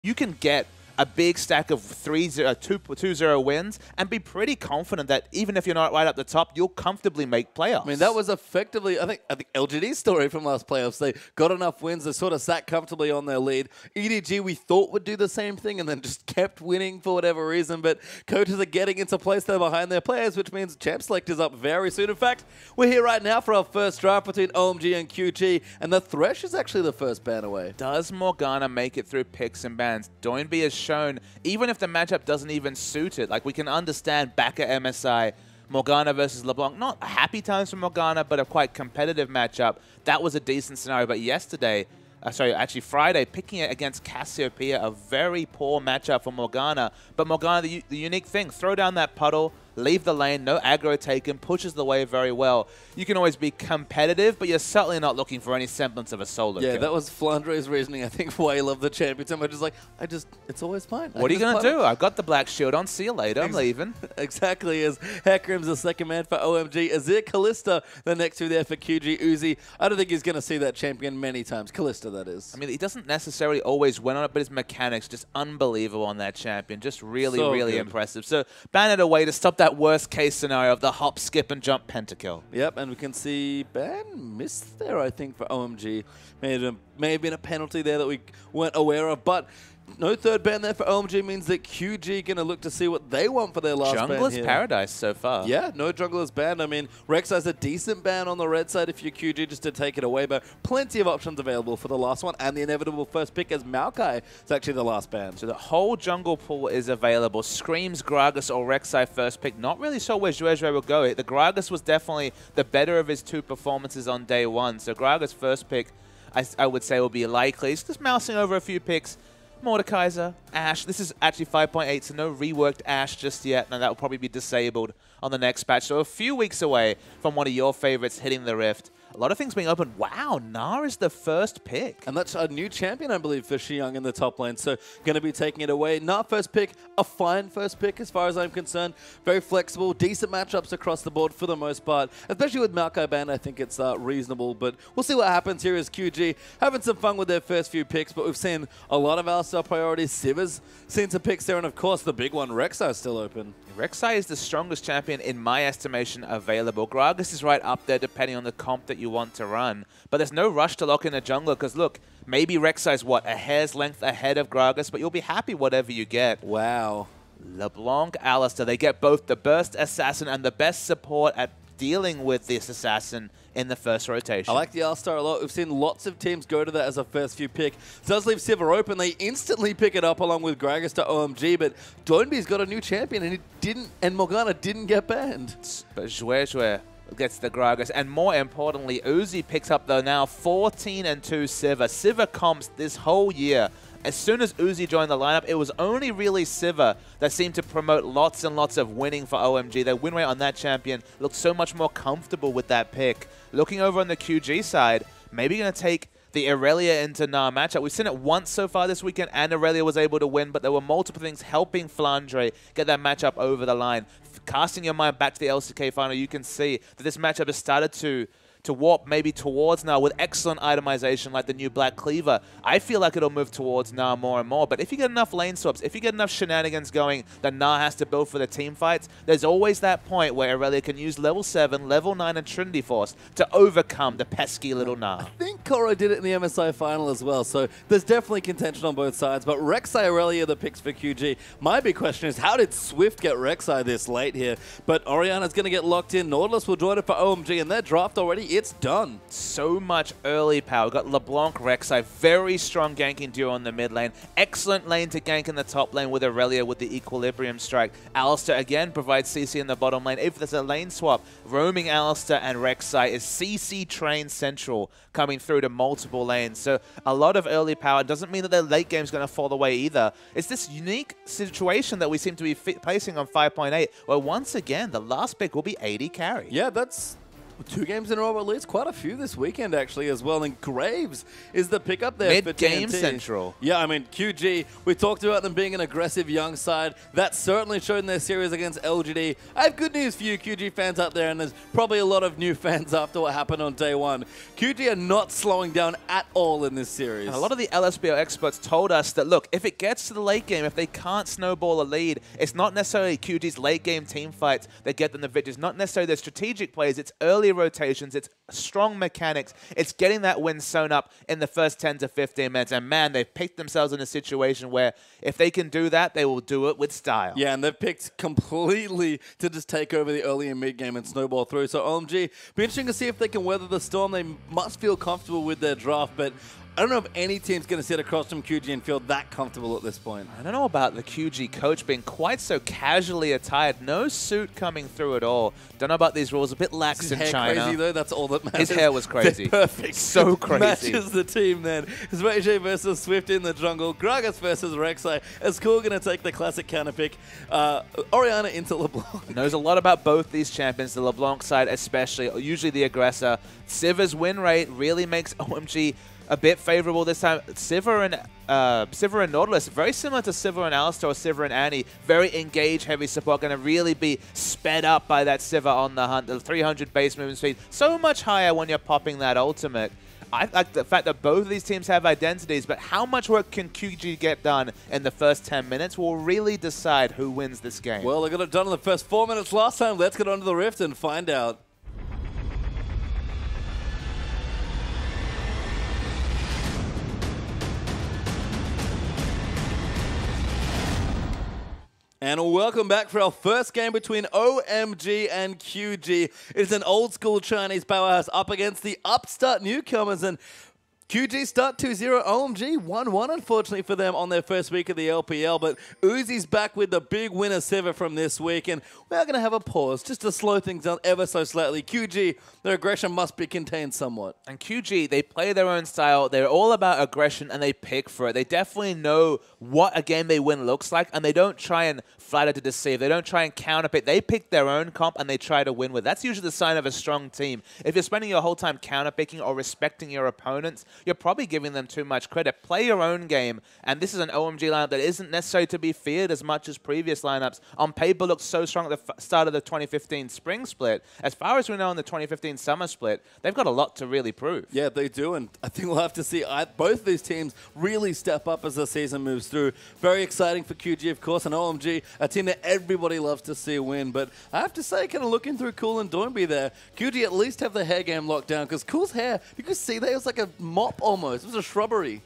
you can get a big stack of 2-0 wins and be pretty confident that even if you're not right up the top, you'll comfortably make playoffs. I mean, that was effectively, I think LGD's story from last playoffs. They got enough wins, they sort of sat comfortably on their lead. EDG, we thought would do the same thing and then just kept winning for whatever reason, but coaches are getting into place there behind their players, which means Champ Select is up very soon. In fact, we're here right now for our first draft between OMG and QG, and the Thresh is actually the first ban away. Does Morgana make it through picks and bans? Doinby has shown, even if the matchup doesn't even suit it, like we can understand back at MSI, Morgana versus LeBlanc, not happy times for Morgana, but a quite competitive matchup. That was a decent scenario, but yesterday, actually Friday, picking it against Cassiopeia, a very poor matchup for Morgana. But Morgana, the unique thing, throw down that puddle, leave the lane, no aggro taken, pushes the wave very well. You can always be competitive, but you're certainly not looking for any semblance of a solo kill. That was Flandre's reasoning, I think, why he loved the champion so much. Just like, it's always fine. What are you going to do? I've got the black shield on, see you later, I'm leaving. Exactly, as Hecarim's the second man for OMG. Azir Kalista, the next two there for QG. Uzi, I don't think he's going to see that champion many times. Kalista, that is. I mean, he doesn't necessarily always win on it, but his mechanics just unbelievable on that champion. Just really impressive. So ban it away to stop that worst case scenario of the hop, skip, and jump pentakill. Yep, and we can see ban missed there, I think, for OMG. May have been a penalty there that we weren't aware of, but no third ban there for OMG means that QG going to look to see what they want for their last ban Jungler's here. paradise so far. Yeah, no Jungler's ban. I mean, Rek'Sai's a decent ban on the red side if you're QG just to take it away, but plenty of options available for the last one, and the inevitable first pick as Maokai is actually the last ban. So the whole jungle pool is available. Screams Gragas or Rek'Sai first pick. Not really sure where Zhuezhui will go. The Gragas was definitely the better of his two performances on day one. So Gragas first pick, I would say, will be likely. He's just mousing over a few picks. Mordekaiser, Ashe. This is actually 5.8, so no reworked Ashe just yet. Now that will probably be disabled on the next patch. So a few weeks away from one of your favorites hitting the Rift. A lot of things being open. Wow, Gnar is the first pick. And that's a new champion, I believe, for Xiang in the top lane. So going to be taking it away. Gnar first pick, a fine first pick as far as I'm concerned. Very flexible, decent matchups across the board for the most part. Especially with Maokai ban, I think it's reasonable. But we'll see what happens here as QG having some fun with their first few picks. But we've seen a lot of our star priorities. Sivers seen some picks there. And of course, the big one, Rek'Sai, is still open. Rek'Sai is the strongest champion in my estimation available. Gragas is right up there depending on the comp that you want to run. But there's no rush to lock in a jungler because look, maybe Rek'Sai's what, a hair's length ahead of Gragas, but you'll be happy whatever you get. Wow. LeBlanc, Alistar, they get both the burst assassin and the best support at dealing with this assassin in the first rotation. I like the Alistar a lot. We've seen lots of teams go to that as a first few pick. It does leave Sivir open. They instantly pick it up along with Gragas to OMG, but Doinby's got a new champion and he didn't, and Morgana didn't get banned. But Zhuezhui gets the Gragas, and more importantly, Uzi picks up the now 14-2 Sivir. Sivir comps this whole year. As soon as Uzi joined the lineup, it was only really Sivir that seemed to promote lots and lots of winning for OMG. Their win rate on that champion looked so much more comfortable with that pick. Looking over on the QG side, maybe going to take the Irelia into Gnar matchup. We've seen it once so far this weekend, and Irelia was able to win, but there were multiple things helping Flandre get that matchup over the line. Casting your mind back to the LCK final, you can see that this matchup has started to warp maybe towards Gnar with excellent itemization like the new Black Cleaver. I feel like it'll move towards Gnar more and more, but if you get enough lane swaps, if you get enough shenanigans going that Gnar has to build for the team fights, there's always that point where Irelia can use level 7, level 9 and Trinity Force to overcome the pesky little Gnar. I think Koro did it in the MSI final as well, so there's definitely contention on both sides, but Rek'Sai, Irelia, the picks for QG. My big question is, how did Swift get Rek'Sai this late here? But Orianna's going to get locked in. Nautilus will join it for OMG, and their draft already, it's done. So much early power. We've got LeBlanc, Rek'Sai, very strong ganking duo on the mid lane. Excellent lane to gank in the top lane with Irelia with the Equilibrium Strike. Alistar again provides CC in the bottom lane. If there's a lane swap, roaming Alistar and Rek'Sai is CC train central coming through to multiple lanes. So a lot of early power. Doesn't mean that their late game is going to fall away either. It's this unique situation that we seem to be placing on 5.8, where once again, the last pick will be 80 carry. Yeah, that's 2 games in a row at least. Quite a few this weekend, actually, as well. And Graves is the pickup there for Mid-game TNT. central. Yeah, I mean, QG, we talked about them being an aggressive young side. That certainly showed in their series against LGD. I have good news for you QG fans out there, and there's probably a lot of new fans after what happened on day 1. QG are not slowing down at all in this series. And a lot of the LSBO experts told us that, look, if it gets to the late game, if they can't snowball a lead, it's not necessarily QG's late game team fights that get them the victories, not necessarily their strategic plays, it's early rotations, it's strong mechanics, it's getting that win sewn up in the first 10 to 15 minutes. And man, they've picked themselves in a situation where if they can do that, they will do it with style. Yeah, and they've picked completely to just take over the early and mid game and snowball through. So OMG, be interesting to see if they can weather the storm. They must feel comfortable with their draft, but I don't know if any team's going to sit across from QG and feel that comfortable at this point. I don't know about the QG coach being quite so casually attired. No suit coming through at all. Don't know about these rules. A bit lax in China. Crazy though. That's all that matters. His hair was crazy. They're perfect. So crazy. Matches the team then. It's Ray versus Swift in the jungle. Gragas versus Rek'Sai. Is Cool going to take the classic counter pick? Orianna into LeBlanc. Knows a lot about both these champions. The LeBlanc side especially. Usually the aggressor. Siva's win rate really makes OMG a bit favorable this time. Siva and Nautilus, very similar to Siva and Alistar or Siva and Annie. Very engaged, heavy support, going to really be sped up by that Siva on the hunt. The 300 base movement speed, so much higher when you're popping that ultimate. I like the fact that both of these teams have identities, but how much work can QG get done in the first 10 minutes will really decide who wins this game. Well, they got it done in the first 4 minutes last time. Let's get onto the Rift and find out. And welcome back for our first game between OMG and QG. It's an old school Chinese powerhouse up against the upstart newcomers, and QG start 2-0, OMG 1-1 unfortunately for them on their first week of the LPL, but Uzi's back with the big winner Siva from this week, and we're going to have a pause just to slow things down ever so slightly. QG, their aggression must be contained somewhat. And QG, they play their own style, they're all about aggression and they pick for it. They definitely know what a game they win looks like, and they don't try and flatter to deceive. They don't try and counterpick. They pick their own comp and they try to win with. That's usually the sign of a strong team. If you're spending your whole time counterpicking or respecting your opponents, you're probably giving them too much credit. Play your own game, and this is an OMG lineup that isn't necessarily to be feared as much as previous lineups. On paper, looked so strong at the start of the 2015 spring split. As far as we know in the 2015 summer split, they've got a lot to really prove. Yeah, they do, and I think we'll have to see both of these teams really step up as the season moves through. Very exciting for QG, of course, and OMG, a team that everybody loves to see win. But I have to say, kind of looking through Cool and Doinby there, QG at least have the hair game locked down, because Cool's hair, you could see that it was like a mop almost. It was a shrubbery.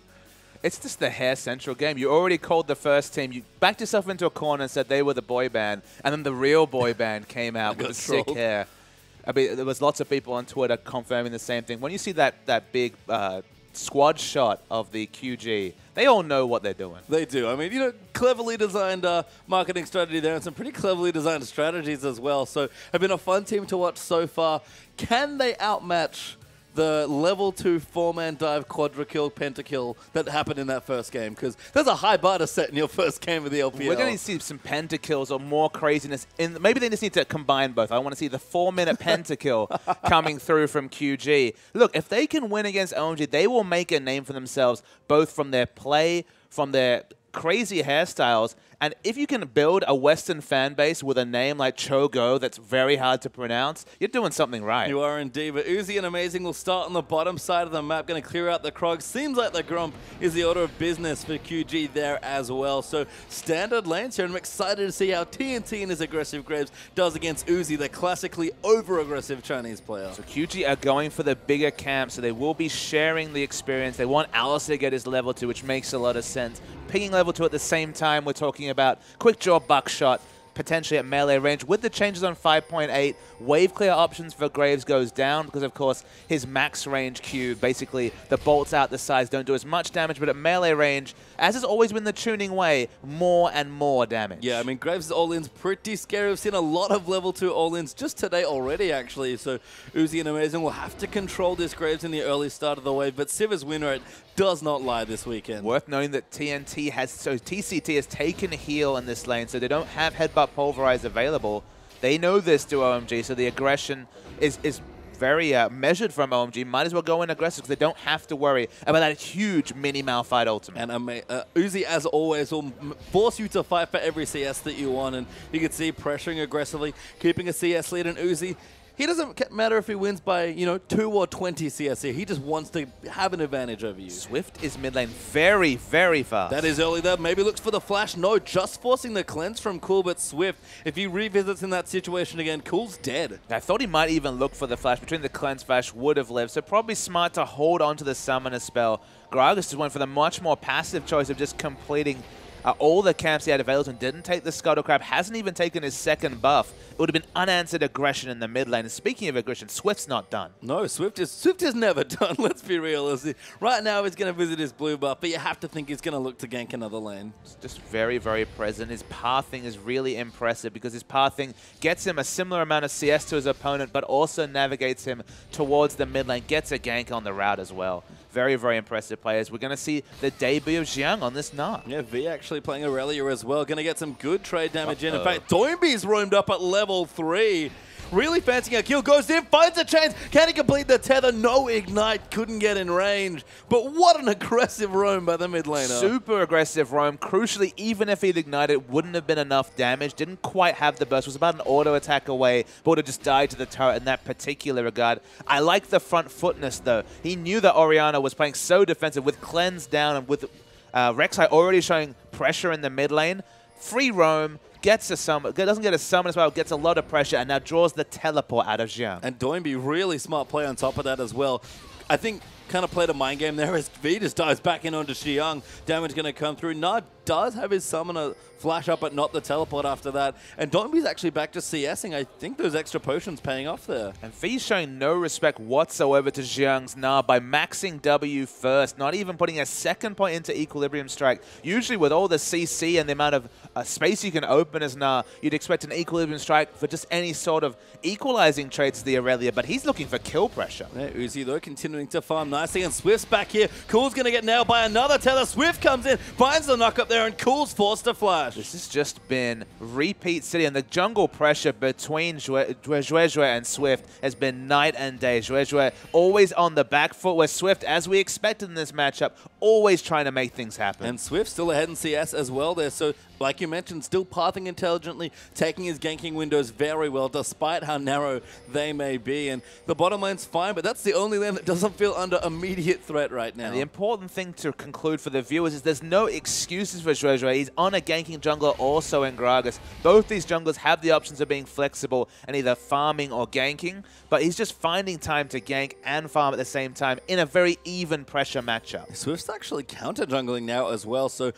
It's just the hair central game. You already called the first team. You backed yourself into a corner and said they were the boy band, and then the real boy band came out with the sick hair. I mean, there was lots of people on Twitter confirming the same thing. When you see that big squad shot of the QG, they all know what they're doing. They do. I mean, you know, cleverly designed marketing strategy there and some pretty cleverly designed strategies as well. So, have been a fun team to watch so far. Can they outmatch the level 2 4-man dive quadra-kill, pentakill that happened in that first game? Because there's a high bar to set in your first game of the LPL. We're going to see some pentakills or more craziness. Maybe they just need to combine both. I want to see the 4-minute pentakill coming through from QG. Look, if they can win against OMG, they will make a name for themselves, both from their play, from their crazy hairstyles, and if you can build a Western fan base with a name like Qiao Gu that's very hard to pronounce, you're doing something right. You are indeed. But Uzi and Amazing will start on the bottom side of the map, going to clear out the Krog. Seems like the Gromp is the order of business for QG there as well. So standard lanes here, and I'm excited to see how TNT and his aggressive Graves does against Uzi, the classically over-aggressive Chinese player. So QG are going for the bigger camp, so they will be sharing the experience. They want Alice to get his level 2, which makes a lot of sense. Picking level 2 at the same time, we're talking about quick draw buckshot, potentially at melee range. With the changes on 5.8, wave clear options for Graves goes down because, of course, his max range Q, basically the bolts out the sides don't do as much damage, but at melee range, as has always been the tuning way, more and more damage. Yeah, I mean, Graves' all-in's pretty scary. We've seen a lot of level 2 all-ins just today already, actually, so Uzi and Amazing will have to control this Graves in the early start of the wave, but Siva's win rate does not lie this weekend. Worth noting that TCT has taken heal in this lane, so they don't have Headbutt Pulverize available. They know this to OMG, so the aggression is very measured from OMG. Might as well go in aggressive because they don't have to worry about that huge mini Malphite ultimate. And Uzi, as always, will force you to fight for every CS that you want. And you can see pressuring aggressively, keeping a CS lead. And Uzi, he doesn't matter if he wins by, 2 or 20 CS here. He just wants to have an advantage over you. Swift is mid lane very, very fast. That is early there. Maybe looks for the flash. No, just forcing the cleanse from Cool, but Swift, if he revisits in that situation again, Cool's dead. I thought he might even look for the flash. Between the cleanse flash would have lived. So probably smart to hold on to the summoner spell. Gragas just went for the much more passive choice of just completing all the camps he had available and didn't take the Scuttle Crab, hasn't even taken his second buff. It would have been unanswered aggression in the mid lane. And speaking of aggression, Swift's not done. No, Swift is never done, let's be realistic. Right now he's going to visit his blue buff, but you have to think he's going to look to gank another lane. It's just very, very present. His pathing is really impressive because his pathing gets him a similar amount of CS to his opponent, but also navigates him towards the mid lane, gets a gank on the route as well. Very, very impressive players. We're going to see the debut of Xiang on this Gnar. Yeah, V actually playing Aurelia as well. Going to get some good trade damage in. In fact, Doinby's roamed up at level 3. Really fancying a kill. Goes in, finds a chance. Can he complete the tether? No ignite. Couldn't get in range. But what an aggressive roam by the mid laner. Super aggressive roam. Crucially, even if he'd ignited, wouldn't have been enough damage. Didn't quite have the burst. Was about an auto attack away, but would have just died to the turret in that particular regard. I like the front footness, though. He knew that Orianna was playing so defensive with cleanse down and with Rek'Sai already showing pressure in the mid lane. Free roam. Gets a summon, doesn't get a summon as well, gets a lot of pressure, and now draws the teleport out of Xiang. And Doinby, really smart play on top of that as well. I think kind of played a mind game there as V just dives back in onto Xiang. Damage going to come through. Nard does have his summoner flash up, but not the teleport after that. And Doinby's actually back to CSing. I think those extra potions paying off there. And V's showing no respect whatsoever to Xiang's Gnar by maxing W first, not even putting a second point into Equilibrium Strike. Usually with all the CC and the amount of space you can open as Gnar, you'd expect an Equilibrium Strike for just any sort of equalizing traits to the Aurelia, but he's looking for kill pressure. Yeah, Uzi, though, continuing to farm nicely, and Swift's back here. Cool's going to get nailed by another tether. Swift comes in, finds the knock up there, and Cool's forced to flash. This has just been repeat city, and the jungle pressure between Zhuezhue and Swift has been night and day. Zhuezhue always on the back foot, where Swift, as we expected in this matchup, always trying to make things happen. And Swift still ahead in CS as well there, so like you mentioned, still pathing intelligently, taking his ganking windows very well, despite how narrow they may be. And the bottom lane's fine, but that's the only lane that doesn't feel under immediate threat right now. And the important thing to conclude for the viewers is there's no excuses for Zhuezhue. He's on a ganking jungler also in Gragas. Both these junglers have the options of being flexible and either farming or ganking, but he's just finding time to gank and farm at the same time in a very even pressure matchup. Swift's actually counter-jungling now as well, so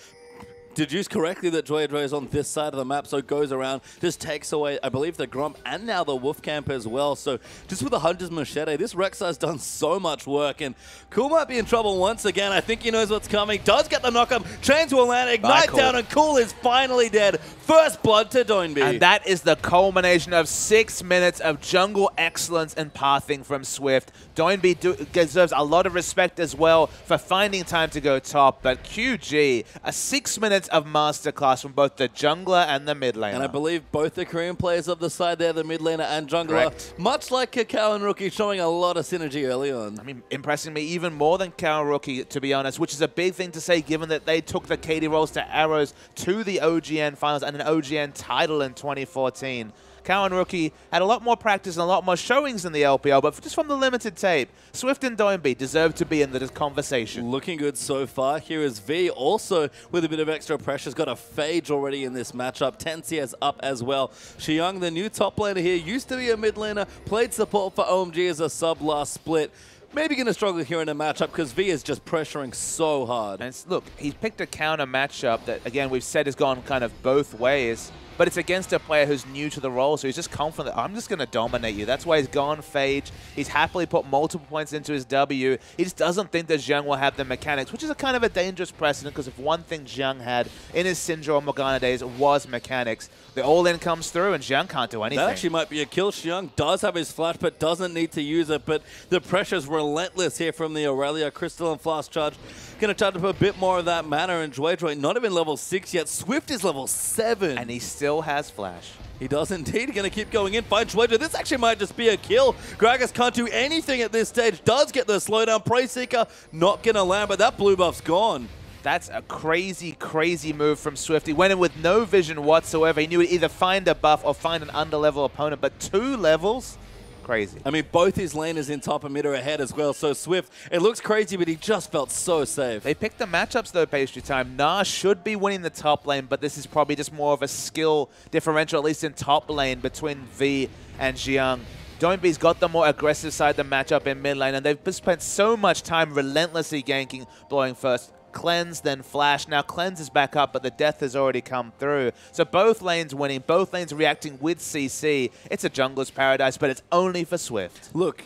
deduced correctly that Zhuezhue is on this side of the map, so goes around, just takes away, I believe, the Grump and now the Wolf Camp as well. So just with the Hunter's Machete, this Rek'Sai's done so much work, and Cool might be in trouble once again. I think he knows what's coming. Does get the knock-up, chains will land, ignite down, and Cool is finally dead. First blood to Doinby. And that is the culmination of 6 minutes of jungle excellence and pathing from Swift. Doinby deserves a lot of respect as well for finding time to go top, but QG, a 6 minutes of masterclass from both the jungler and the mid laner. And I believe both the Korean players of the side there, the mid laner and jungler, correct, much like Qiao and Rookie, showing a lot of synergy early on. I mean, impressing me even more than Qiao and Rookie, to be honest, which is a big thing to say given that they took the KD rolls to Arrows to the OGN finals and an OGN title in 2014. Qiao and Rookie had a lot more practice and a lot more showings in the LPL, but just from the limited tape, Swift and Doinby deserve to be in the conversation. Looking good so far. Here is V, also with a bit of extra pressure. Has got a Phage already in this matchup. 10 CS up as well. Xiang, the new top laner here, used to be a mid laner, played support for OMG as a sub last split. Maybe going to struggle here in a matchup because V is just pressuring so hard. And look, he's picked a counter matchup that, again, we've said has gone kind of both ways. But it's against a player who's new to the role, so he's just confident, I'm just going to dominate you. That's why he's gone Phage. He's happily put multiple points into his W. He just doesn't think that Xiang will have the mechanics, which is a kind of a dangerous precedent, because if one thing Xiang had in his Syndra or Morgana days was mechanics, the all-in comes through and Xiang can't do anything. That actually might be a kill. Xiang does have his flash, but doesn't need to use it. But the pressure's relentless here from the Aurelia. Crystal and Flask Charge going to charge up a bit more of that mana, and Joy not even level 6 yet. Swift is level 7. And he still has flash. He does indeed. Going to keep going in. Find Joy. This actually might just be a kill. Gragas can't do anything at this stage. Does get the slowdown. Prey Seeker not going to land, but that blue buff's gone. That's a crazy, crazy move from Swift. He went in with no vision whatsoever. He knew he'd either find a buff or find an underlevel opponent, but 2 levels? Crazy. I mean, both his laners in top and mid are ahead as well, so Swift, it looks crazy, but he just felt so safe. They picked the matchups, though, Pastry Time. Nah should be winning the top lane, but this is probably just more of a skill differential, at least in top lane, between V and Xiang. Doinby's got the more aggressive side of the matchup in mid lane, and they've spent so much time relentlessly ganking, blowing first. Cleanse, then flash. Now Cleanse is back up, but the death has already come through. So both lanes winning, both lanes reacting with CC. It's a jungler's paradise, but it's only for Swift. Look,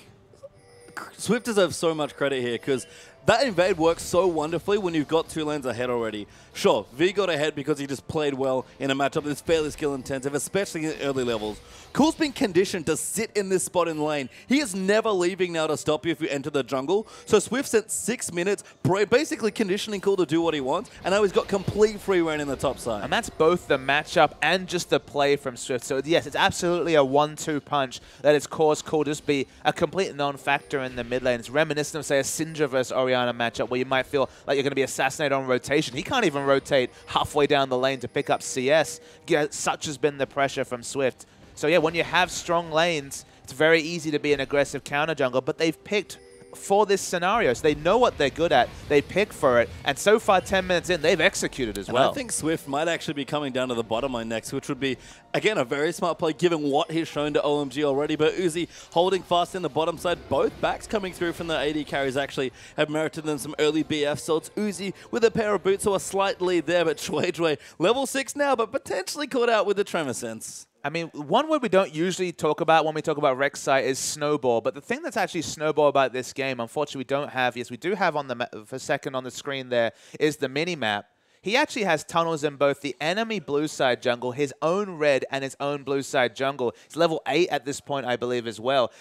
Swift deserves so much credit here because that invade works so wonderfully when you've got 2 lanes ahead already. Sure, V got ahead because he just played well in a matchup that's fairly skill intensive, especially in early levels. Cool's been conditioned to sit in this spot in lane. He is never leaving now to stop you if you enter the jungle. So Swift spent 6 minutes basically conditioning Cool to do what he wants, and now he's got complete free reign in the top side. And that's both the matchup and just the play from Swift. So yes, it's absolutely a 1-2 punch that has caused Cool to just be a complete non-factor in the mid lane. It's reminiscent of, say, a Syndra versus Orianna matchup where you might feel like you're going to be assassinated on rotation. He can't even rotate halfway down the lane to pick up CS. Such has been the pressure from Swift. So yeah, when you have strong lanes, it's very easy to be an aggressive counter jungle, but they've picked for this scenario. So they know what they're good at. They pick for it. And so far, 10 minutes in, they've executed as well. I think Swift might actually be coming down to the bottom lane next, which would be, again, a very smart play given what he's shown to OMG already. But Uzi holding fast in the bottom side. Both backs coming through from the AD carries actually have merited them some early BF. So it's Uzi with a pair of boots, so a slight lead there. But Chue level 6 now, but potentially caught out with the Tremor Sense. I mean, one word we don't usually talk about when we talk about Rek'Sai is snowball. But the thing that's actually snowball about this game, unfortunately we don't have, yes, we do have on the for a second on the screen there, is the mini-map. He actually has tunnels in both the enemy blue side jungle, his own red, and his own blue side jungle. He's level 8 at this point, I believe, as well.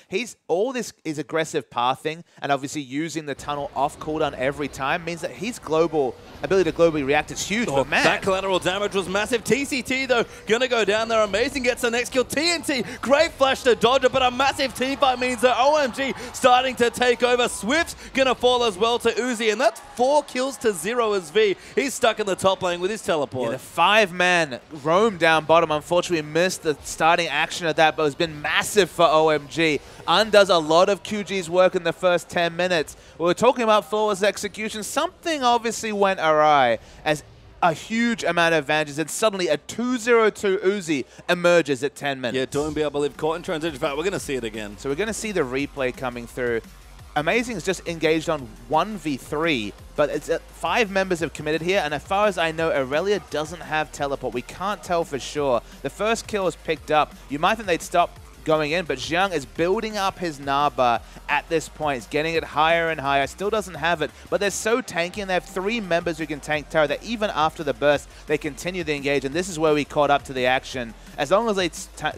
All this is aggressive pathing, and obviously using the tunnel off cooldown every time means that his ability to globally react is huge. But man, that collateral damage was massive. TCT, though, gonna go down there. Amazing gets the next kill. TNT, great flash to dodge it, but a massive team fight means that OMG starting to take over. Swift's gonna fall as well to Uzi, and that's 4 kills to 0 as V. He's stuck in the top lane with his teleport. Yeah, the 5-man roam down bottom. Unfortunately, missed the starting action of that, but it's been massive for OMG. Undoes a lot of QG's work in the first 10 minutes. We were talking about flawless execution. Something obviously went awry as a huge amount of advantages, and suddenly a 2-0-2 Uzi emerges at 10 minutes. Yeah, Doinby, I believe, caught in transition. In fact, we're going to see it again. So we're going to see the replay coming through. Amazing is just engaged on 1v3, but it's 5 members have committed here, and as far as I know, Aurelia doesn't have teleport. We can't tell for sure. The first kill is picked up. You might think they'd stop going in, but Xiang is building up his Naba at this point. He's getting it higher and higher. Still doesn't have it, but they're so tanky, and they have 3 members who can tank tower that even after the burst, they continue to engage, and this is where we caught up to the action. As long as they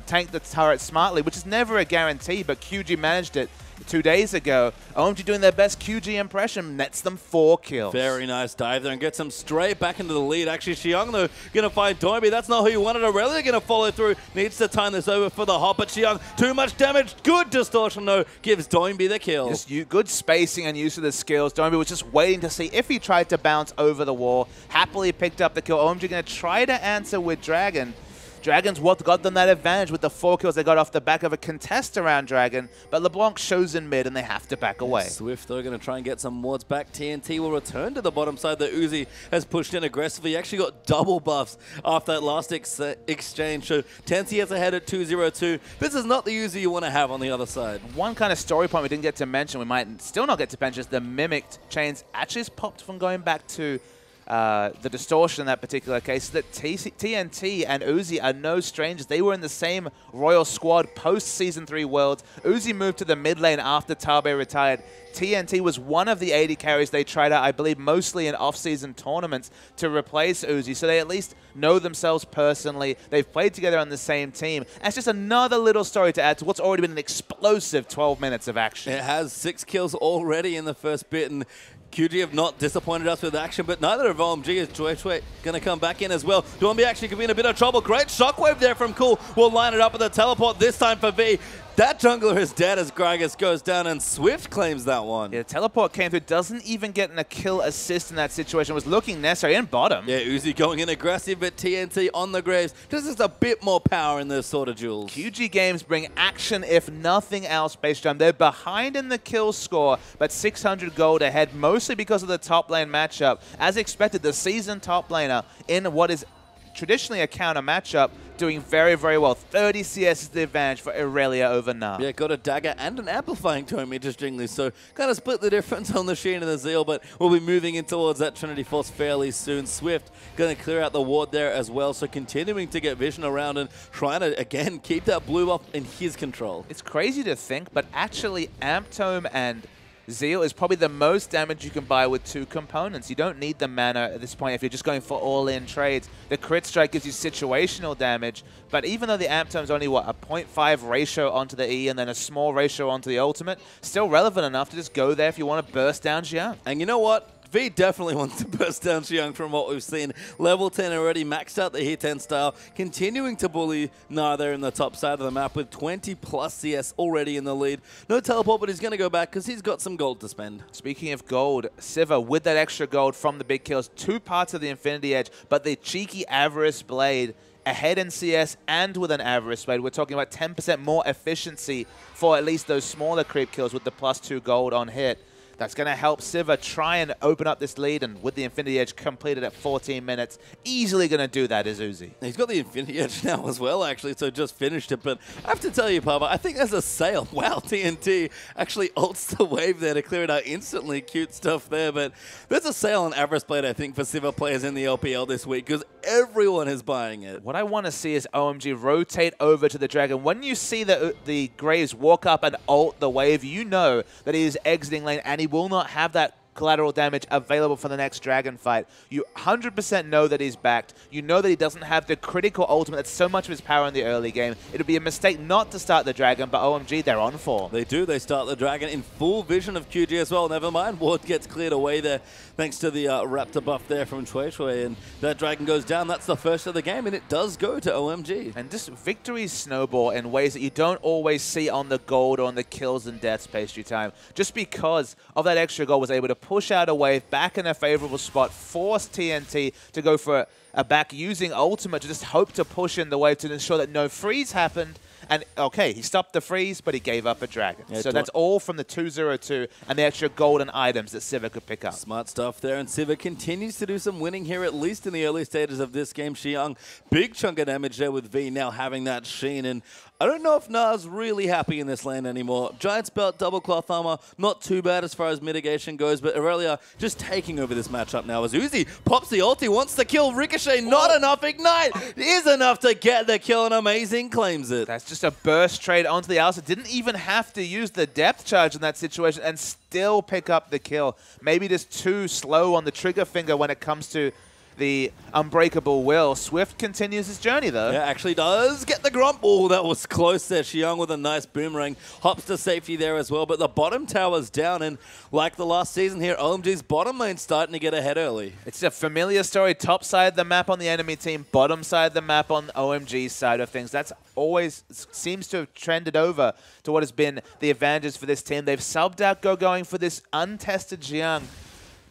tank the turret smartly, which is never a guarantee, but QG managed it 2 days ago. OMG doing their best QG impression, nets them 4 kills. Very nice dive there and gets them straight back into the lead. Actually, Xiang, though, going to find Doinby. That's not who you wanted. Aurelia going to follow through. Needs to time this over for the hop, but Xiang, too much damage. Good distortion, though, gives Doinby the kill. Just good spacing and use of the skills. Doinby was just waiting to see if he tried to bounce over the wall. Happily picked up the kill. OMG going to try to answer with Dragon. Dragon's what got them that advantage with the 4 kills they got off the back of a contest around Dragon, but LeBlanc shows in mid and they have to back away. Swift, though, going to try and get some wards back. TNT will return to the bottom side that Uzi has pushed in aggressively. He actually got double buffs after that last exchange. So Tensi is ahead at 2-0-2. This is not the Uzi you want to have on the other side. One kind of story point we didn't get to mention, we might still not get to mention, is the mimicked chains actually is popped from going back to the distortion in that particular case, that TNT and Uzi are no strangers. They were in the same Royal Squad post-Season 3 Worlds. Uzi moved to the mid lane after Tabe retired. TNT was one of the AD carries they tried out, I believe, mostly in off-season tournaments to replace Uzi, so they at least know themselves personally. They've played together on the same team. And it's just another little story to add to what's already been an explosive 12 minutes of action. It has 6 kills already in the first bit, and QG have not disappointed us with action, but neither of OMG is Choi going to come back in as well. Duombi actually could be in a bit of trouble. Great shockwave there from Cool. We'll line it up with a teleport this time for V. That jungler is dead as Gragas goes down, and Swift claims that one. Yeah, the teleport came through, doesn't even get a kill assist in that situation. Was looking necessary in bottom. Yeah, Uzi going in aggressive, but TNT on the Graves. Just a bit more power in those sort of duels. QG Games bring action, if nothing else, based on they're behind in the kill score, but 600 gold ahead, mostly because of the top lane matchup. As expected, the seasoned top laner in what is traditionally a counter matchup, doing very, very well. 30 CS is the advantage for Irelia over Nah. Yeah, got a dagger and an amplifying tome, interestingly. So kind of split the difference on the Sheen and the Zeal, but we'll be moving in towards that Trinity Force fairly soon. Swift going to clear out the ward there as well. So continuing to get vision around and trying to, again, keep that blue buff in his control. It's crazy to think, but actually Amp Tome and Zeal is probably the most damage you can buy with 2 components. You don't need the mana at this point if you're just going for all-in trades. The crit strike gives you situational damage, but even though the Amp Tome is only, what, a 0.5 ratio onto the E and then a small ratio onto the ultimate, still relevant enough to just go there if you want to burst down Xiang. And you know what? V definitely wants to burst down Qiao from what we've seen. Level 10 already, maxed out the Hit 10 style, continuing to bully Nah there in the top side of the map with 20 plus CS already in the lead. No teleport, but he's going to go back because he's got some gold to spend. Speaking of gold, Siva with that extra gold from the big kills, 2 parts of the Infinity Edge, but the cheeky Avarice Blade ahead in CS and with an Avarice Blade. We're talking about 10% more efficiency for at least those smaller creep kills with the +2 gold on hit. That's going to help Siva try and open up this lead, and with the Infinity Edge completed at 14 minutes, easily going to do that is Uzi. He's got the Infinity Edge now as well, actually, so just finished it. But I have to tell you, Papa, I think there's a sale. Wow, TNT actually ults the wave there to clear it out instantly. Cute stuff there, but there's a sale on Avarice Blade, I think, for Siva players in the LPL this week, because everyone is buying it. What I want to see is OMG rotate over to the Dragon. When you see the Graves walk up and ult the wave, you know that he is exiting lane, and he will not have that collateral damage available for the next Dragon fight. You 100% know that he's backed. You know that he doesn't have the critical ultimate that's so much of his power in the early game. It would be a mistake not to start the Dragon, but OMG, they're on for. They do. They start the Dragon in full vision of QG as well. Never mind. Ward gets cleared away there thanks to the Raptor buff there from Choi, and that Dragon goes down. That's the first of the game, and it does go to OMG. And just victories snowball in ways that you don't always see on the gold or on the kills and deaths pastry time. Just because of that extra gold was able to push out a wave back in a favorable spot, force TNT to go for a back using ultimate to just hope to push in the wave to ensure that no freeze happened. And okay, he stopped the freeze, but he gave up a Dragon. Yeah, so that's all from the 202 and the extra golden items that Siva could pick up. Smart stuff there, and Siva continues to do some winning here, at least in the early stages of this game. Xiang, big chunk of damage there with V now having that Sheen, and I don't know if Nah's really happy in this lane anymore. Giant's Belt, double cloth armor, not too bad as far as mitigation goes, but Irelia just taking over this matchup now as Uzi pops the ulti, wants to kill Ricochet, not enough. Ignite is enough to get the kill, and Amazing claims it. That's just a burst trade onto the Alsa. Didn't even have to use the depth charge in that situation and still pick up the kill. Maybe just too slow on the trigger finger when it comes to the unbreakable will. Swift continues his journey, though. Yeah, actually does get the Grump. Oh, that was close there. Xiang with a nice boomerang. Hops to safety there as well, but the bottom tower's down, and like the last season here, OMG's bottom lane starting to get ahead early. It's a familiar story. Top side of the map on the enemy team, bottom side of the map on OMG's side of things. That's always seems to have trended over to what has been the advantages for this team. They've subbed out going for this untested Xiang.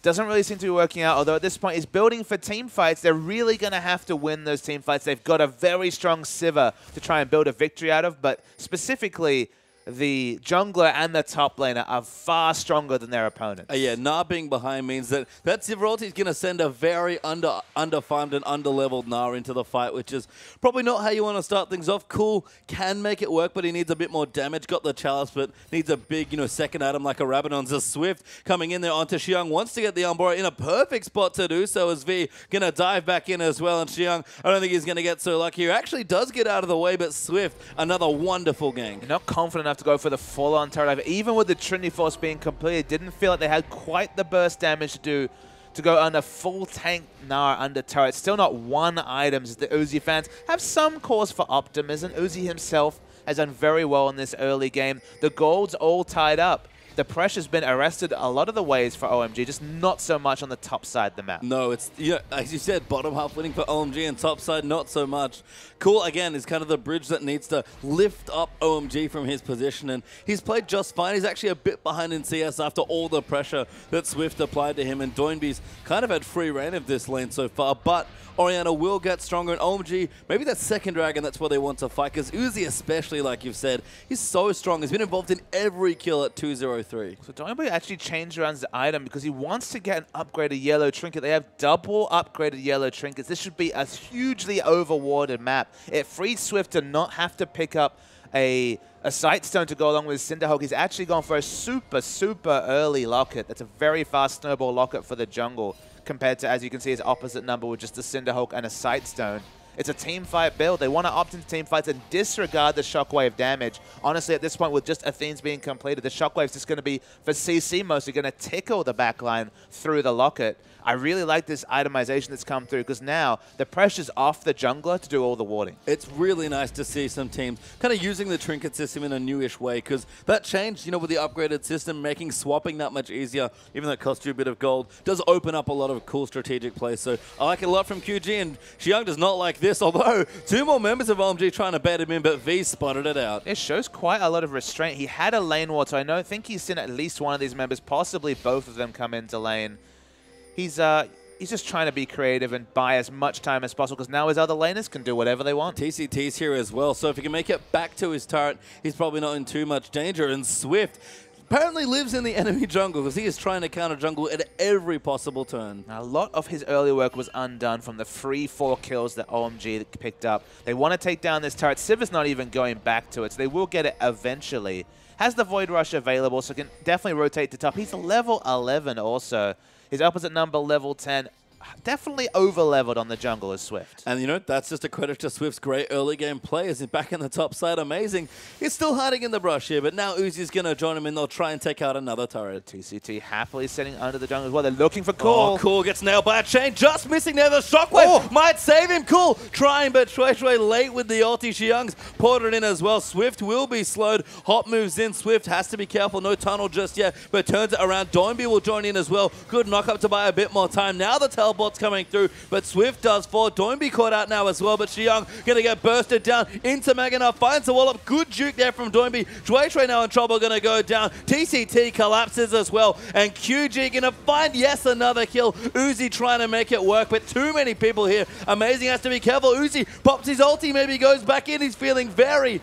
Doesn't really seem to be working out, although at this point he's building for team fights. They're really going to have to win those team fights. They've got a very strong Siva to try and build a victory out of, but specifically the jungler and the top laner are far stronger than their opponents. Yeah, Nah being behind means that Siva ulti is going to send a very underfarmed and underleveled Nah into the fight, which is probably not how you want to start things off. Cool can make it work, but he needs a bit more damage. Got the Chalice, but needs a big, second item like a Rabadon's. A Swift coming in there onto Xiang, wants to get the Umbora in a perfect spot to do so as V going to dive back in as well. And Xiang, I don't think he's going to get so lucky. He actually does get out of the way, but Swift, another wonderful gank. You're not confident enough to go for the full-on turret dive. Even with the Trinity Force being completed, didn't feel like they had quite the burst damage to do to go under full tank Nah under turret. Still not one items. The Uzi fans have some cause for optimism. Uzi himself has done very well in this early game. The gold's all tied up. the pressure's been arrested a lot of the ways for OMG, just not so much on the top side of the map. No, it's, as you said, bottom half winning for OMG and top side not so much. Cool, again, is kind of the bridge that needs to lift up OMG from his position, and he's played just fine. He's actually a bit behind in CS after all the pressure that Swift applied to him, and Doinby's kind of had free reign of this lane so far, but Orianna will get stronger, and OMG, maybe that second dragon, that's where they want to fight, because Uzi especially, like you've said, he's so strong. He's been involved in every kill at 2-0-3. So Doinby actually changed around the item because he wants to get an upgraded yellow trinket. They have double upgraded yellow trinkets. This should be a hugely overwarded map. It frees Swift to not have to pick up a Sightstone to go along with Cinderhulk. He's actually gone for a super early locket. That's a very fast snowball locket for the jungle compared to, as you can see, his opposite number with just a Cinderhulk and a Sightstone. It's a team fight build. They want to opt into team fights and disregard the shockwave damage. Honestly, at this point, with just Athene's being completed, the shockwave's just going to be, for CC mostly, going to tickle the backline through the locket. I really like this itemization that's come through because now the pressure's off the jungler to do all the warding. It's really nice to see some teams kind of using the trinket system in a newish way because that changed, with the upgraded system, making swapping that much easier, even though it costs you a bit of gold, does open up a lot of cool strategic plays. So I like it a lot from QG, and Qiao does not like this, although two more members of OMG trying to bait him in, but V spotted it out. It shows quite a lot of restraint. He had a lane ward, so I think he's seen at least one of these members, possibly both of them, come into lane. He's just trying to be creative and buy as much time as possible because now his other laners can do whatever they want. TCT's here as well, so if he can make it back to his turret, he's probably not in too much danger. And Swift apparently lives in the enemy jungle because he is trying to counter jungle at every possible turn. Now, a lot of his early work was undone from the free 4 kills that OMG picked up. They want to take down this turret. Civ not even going back to it, so they will get it eventually. Has the Void Rush available, so can definitely rotate to top. He's level 11 also. His opposite number, level 10. Definitely over-leveled on the jungle as Swift. And, that's just a credit to Swift's great early game play as he's back in the top side. Amazing. He's still hiding in the brush here, but now Uzi's going to join him and they'll try and take out another turret. TCT happily sitting under the jungle as well. They're looking for Cool. Oh, Cool gets nailed by a chain. Just missing there. The shockwave might save him. Cool trying, but Shui late with the ulti. Xiang's poured it in as well. Swift will be slowed. Hop moves in. Swift has to be careful. No tunnel just yet, but turns it around. Doinby will join in as well. Good knock up to buy a bit more time. Now the teleport's coming through, but Swift does fall. Doinby caught out now as well, but Xiang going to get bursted down into Magana. Finds the wall up. Good juke there from Doinby. Shui now in trouble, going to go down. TCT collapses as well, and QG going to find, yes, another kill. Uzi trying to make it work, but too many people here. Amazing has to be careful. Uzi pops his ulti, maybe goes back in. He's feeling very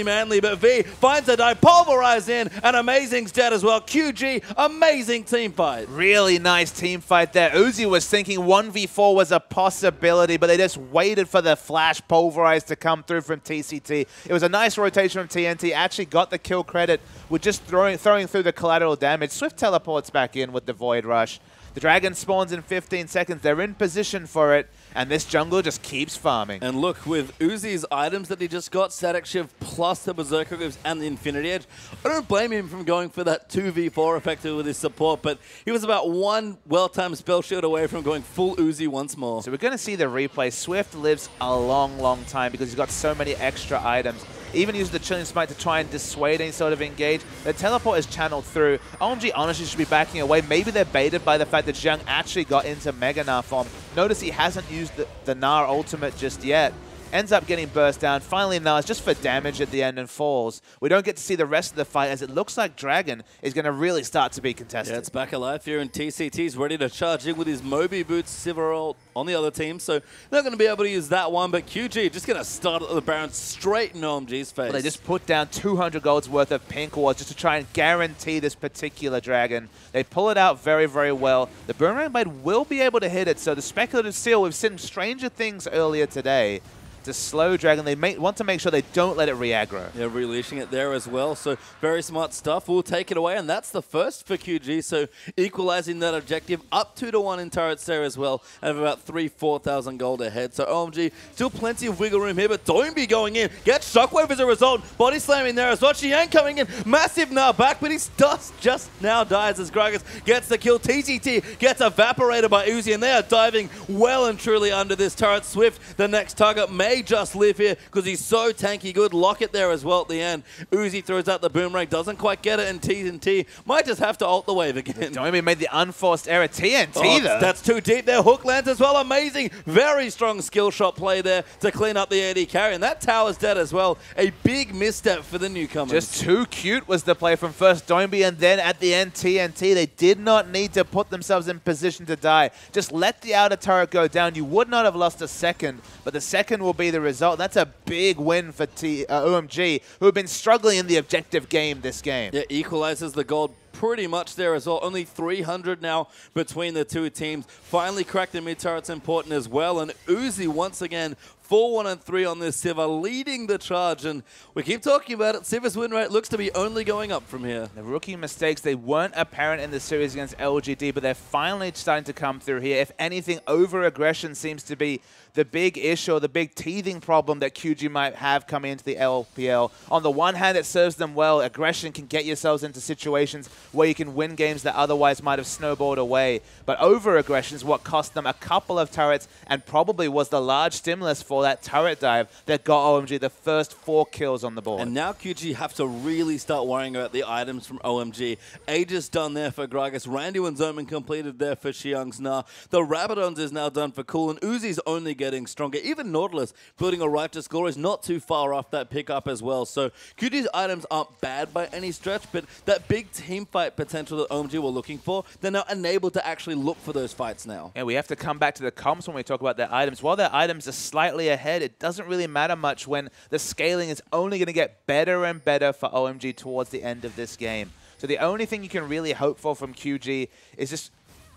manly, but V finds a dive, pulverized in, and Amazing's dead as well. QG, amazing team fight. Really nice team fight there. Uzi was thinking 1v4 was a possibility, but they just waited for the flash pulverize to come through from TCT. It was a nice rotation from TNT, actually got the kill credit with just throwing through the collateral damage. Swift teleports back in with the Void Rush. The dragon spawns in 15 seconds. They're in position for it, and this jungle just keeps farming. And look, with Uzi's items that he just got, Static Shift plus the Berserker Moves and the Infinity Edge, I don't blame him from going for that 2v4 effectively with his support, but he was about one well-timed spell shield away from going full Uzi once more. So we're going to see the replay. Swift lives a long time because he's got so many extra items. Even used the Chilling Smite to try and dissuade any sort of engage. The teleport is channeled through. OMG honestly should be backing away. Maybe they're baited by the fact that Xiang actually got into Mega Gnar form. Notice he hasn't used the Gnar ultimate just yet. Ends up getting burst down. Finally, Gnar's just for damage at the end and falls. We don't get to see the rest of the fight as it looks like Dragon is going to really start to be contested. Yeah, it's back alive here, and TCT's ready to charge in with his Moby Boots Sivir on the other team, so they're not going to be able to use that one, but QG just going to start at the Baron straight in OMG's face. Well, they just put down 200 gold's worth of pink wards just to try and guarantee this particular Dragon. They pull it out very well. The Boomerang Blade will be able to hit it, so the Speculative Seal, we've seen stranger things earlier today. To slow Dragon, they want to make sure they don't let it re-aggro. Yeah, releasing it there as well, so very smart stuff. We'll take it away, and that's the first for QG, so equalizing that objective up 2-1 in turrets there as well, and have about 4,000 gold ahead. So OMG, still plenty of wiggle room here, but Doinby going in, gets Shockwave as a result, body slamming there as well. Xiang coming in, massive Gnar back, but his dust just now dies as Gragas gets the kill. TCT gets evaporated by Uzi, and they are diving well and truly under this turret. Swift, the next target, may may just live here because he's so tanky good. Lock it there as well at the end. Uzi throws out the boomerang, doesn't quite get it, and TNT might just have to ult the wave again. Doimi made the unforced error. TNT, though. That's too deep there. Hook lands as well. Amazing. Very strong skill shot play there to clean up the AD carry, and that tower's dead as well. A big misstep for the newcomers. Just too cute was the play from first Doimbi, and then at the end TNT. They did not need to put themselves in position to die. Just let the outer turret go down. You would not have lost a second, but the second will be the result. That's a big win for OMG, who have been struggling in the objective game this game. Yeah, equalizes the gold pretty much there as well. Only 300 now between the two teams. Finally cracked the mid turret's important as well, and Uzi once again 4-1-3 on this Sivir, leading the charge, and we keep talking about it. Sivir's win rate looks to be only going up from here. The rookie mistakes, they weren't apparent in the series against LGD, but they're finally starting to come through here. If anything, over-aggression seems to be the big issue, or the big teething problem that QG might have coming into the LPL. On the one hand, it serves them well. Aggression can get yourselves into situations where you can win games that otherwise might have snowballed away. But over-aggression is what cost them a couple of turrets, and probably was the large stimulus for that turret dive that got OMG the first 4 kills on the board. And now QG have to really start worrying about the items from OMG. Aegis done there for Gragas. Randy and Zoman completed there for Xiang's Nah. The Rabadons is now done for Cool, and Uzi's only getting stronger. Even Nautilus building a right to score is not too far off that pickup as well. So QG's items aren't bad by any stretch, but that big team fight potential that OMG were looking for, they're now unable to actually look for those fights now. Yeah, we have to come back to the comps when we talk about their items. While their items are slightly ahead, it doesn't really matter much when the scaling is only going to get better and better for OMG towards the end of this game. So the only thing you can really hope for from QG is just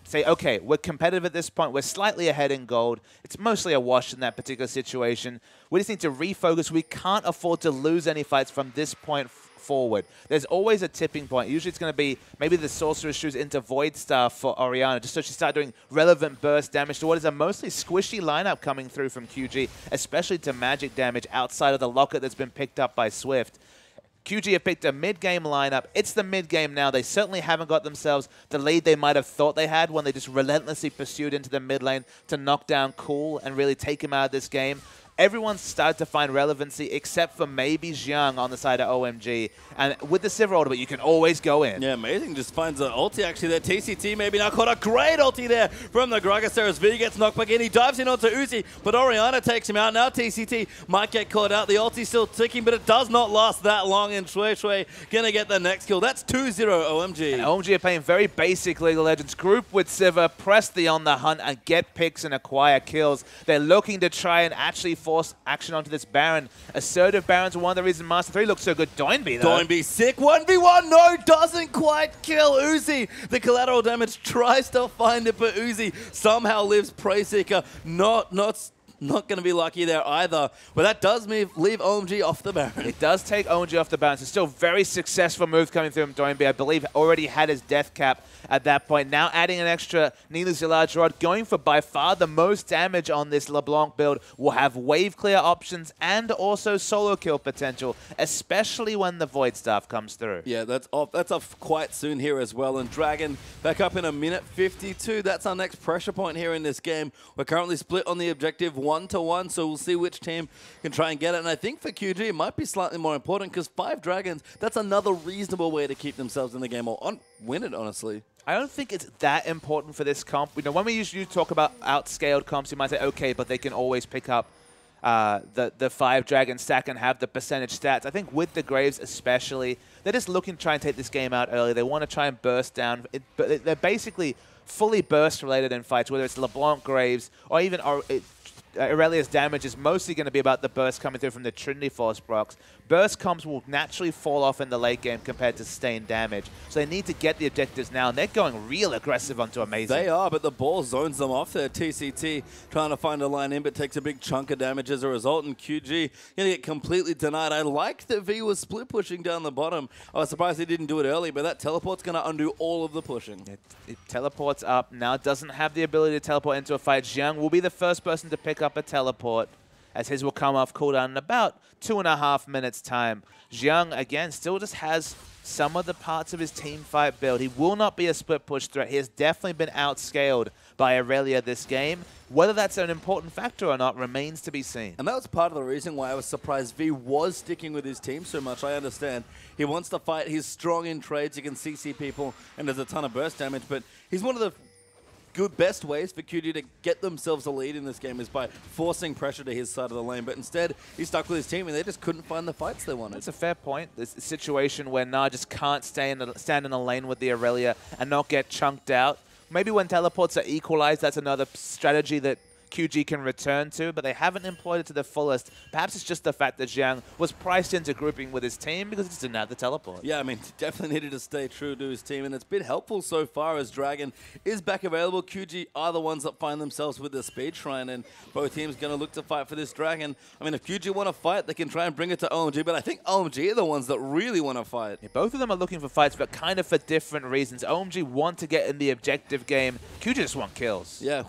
say, okay, we're competitive at this point. We're slightly ahead in gold. It's mostly a wash in that particular situation. We just need to refocus. We can't afford to lose any fights from this point forward. There's always a tipping point. Usually it's going to be maybe the Sorcerer's Shoes into Void Star for Orianna, just so she starts doing relevant burst damage to what is a mostly squishy lineup coming through from QG, especially to magic damage outside of the locket that's been picked up by Swift. QG have picked a mid-game lineup. It's the mid-game now. They certainly haven't got themselves the lead they might have thought they had when they just relentlessly pursued into the mid lane to knock down Cool and really take him out of this game. Everyone's started to find relevancy except for maybe Xiang on the side of OMG. And with the Sivir ultimate, you can always go in. Yeah, amazing. Just finds an ulti actually there. TCT maybe now caught a great ulti there from the Gragas there as V gets knocked back in. He dives in onto Uzi, but Orianna takes him out. Now TCT might get caught out. The ulti's still ticking, but it does not last that long, and Shui Shui gonna get the next kill. That's 2-0 OMG. And OMG are playing very basic League of Legends. Group with Sivir, press the on the hunt and get picks and acquire kills. They're looking to try and actually force action onto this Baron. Assertive Barons are one of the reasons Master 3 looks so good. Doinby, though. Doinby sick. 1v1. No, doesn't quite kill Uzi. The collateral damage tries to find it, but Uzi somehow lives. Prey Seeker not going to be lucky there either. But that does leave OMG off the Baron. It does take OMG off the Baron. So still very successful move coming through from Doinby. I believe already had his death cap at that point. Now adding an extra Needlessly Large Rod, going for by far the most damage on this LeBlanc build. Will have wave clear options and also solo kill potential, especially when the Void Staff comes through. Yeah, that's off quite soon here as well. And Dragon back up in a minute 52. That's our next pressure point here in this game. We're currently split on the objective 1-1, so we'll see which team can try and get it. And I think for QG, it might be slightly more important because 5 Dragons, that's another reasonable way to keep themselves in the game or win it, honestly. I don't think it's that important for this comp. You know, when we usually talk about outscaled comps, you might say, okay, but they can always pick up the 5 Dragon stack and have the percentage stats. I think with the Graves especially, they're just looking to try and take this game out early. They want to try and burst down. But they're basically fully burst related in fights, whether it's LeBlanc Graves or even Aurelia's damage is mostly going to be about the burst coming through from the Trinity Force procs. Burst comps will naturally fall off in the late game compared to sustained damage. So they need to get the objectives now, and they're going real aggressive onto Amazing. They are, but the ball zones them off there. TCT trying to find a line in, but takes a big chunk of damage as a result, and QG going to get completely denied. I like that V was split pushing down the bottom. I was surprised he didn't do it early, but that teleport's going to undo all of the pushing. It teleports up. Now doesn't have the ability to teleport into a fight. Xiang will be the first person to pick up a teleport, as his will come off cooldown in about 2.5 minutes time. Xiang, again, still just has some of the parts of his team fight build. He will not be a split push threat. He has definitely been outscaled by Aurelia this game. Whether that's an important factor or not remains to be seen. And that was part of the reason why I was surprised V was sticking with his team so much. I understand. He wants to fight. He's strong in trades. He can CC people, and there's a ton of burst damage. But he's one of the best ways for QG to get themselves a lead in this game is by forcing pressure to his side of the lane. But instead, he stuck with his team, and they just couldn't find the fights they wanted. That's a fair point. This situation where Na just can't stand in a lane with the Aurelia and not get chunked out. Maybe when teleports are equalized, that's another strategy that QG can return to, but they haven't employed it to the fullest. Perhaps it's just the fact that Xiang was priced into grouping with his team because he just didn't have the teleport. Yeah, I mean, definitely needed to stay true to his team, and it's been helpful so far as Dragon is back available. QG are the ones that find themselves with the Speed Shrine, and both teams going to look to fight for this Dragon. I mean, if QG want to fight, they can try and bring it to OMG, but I think OMG are the ones that really want to fight. Yeah, both of them are looking for fights, but kind of for different reasons. OMG want to get in the objective game. QG just want kills. Yeah,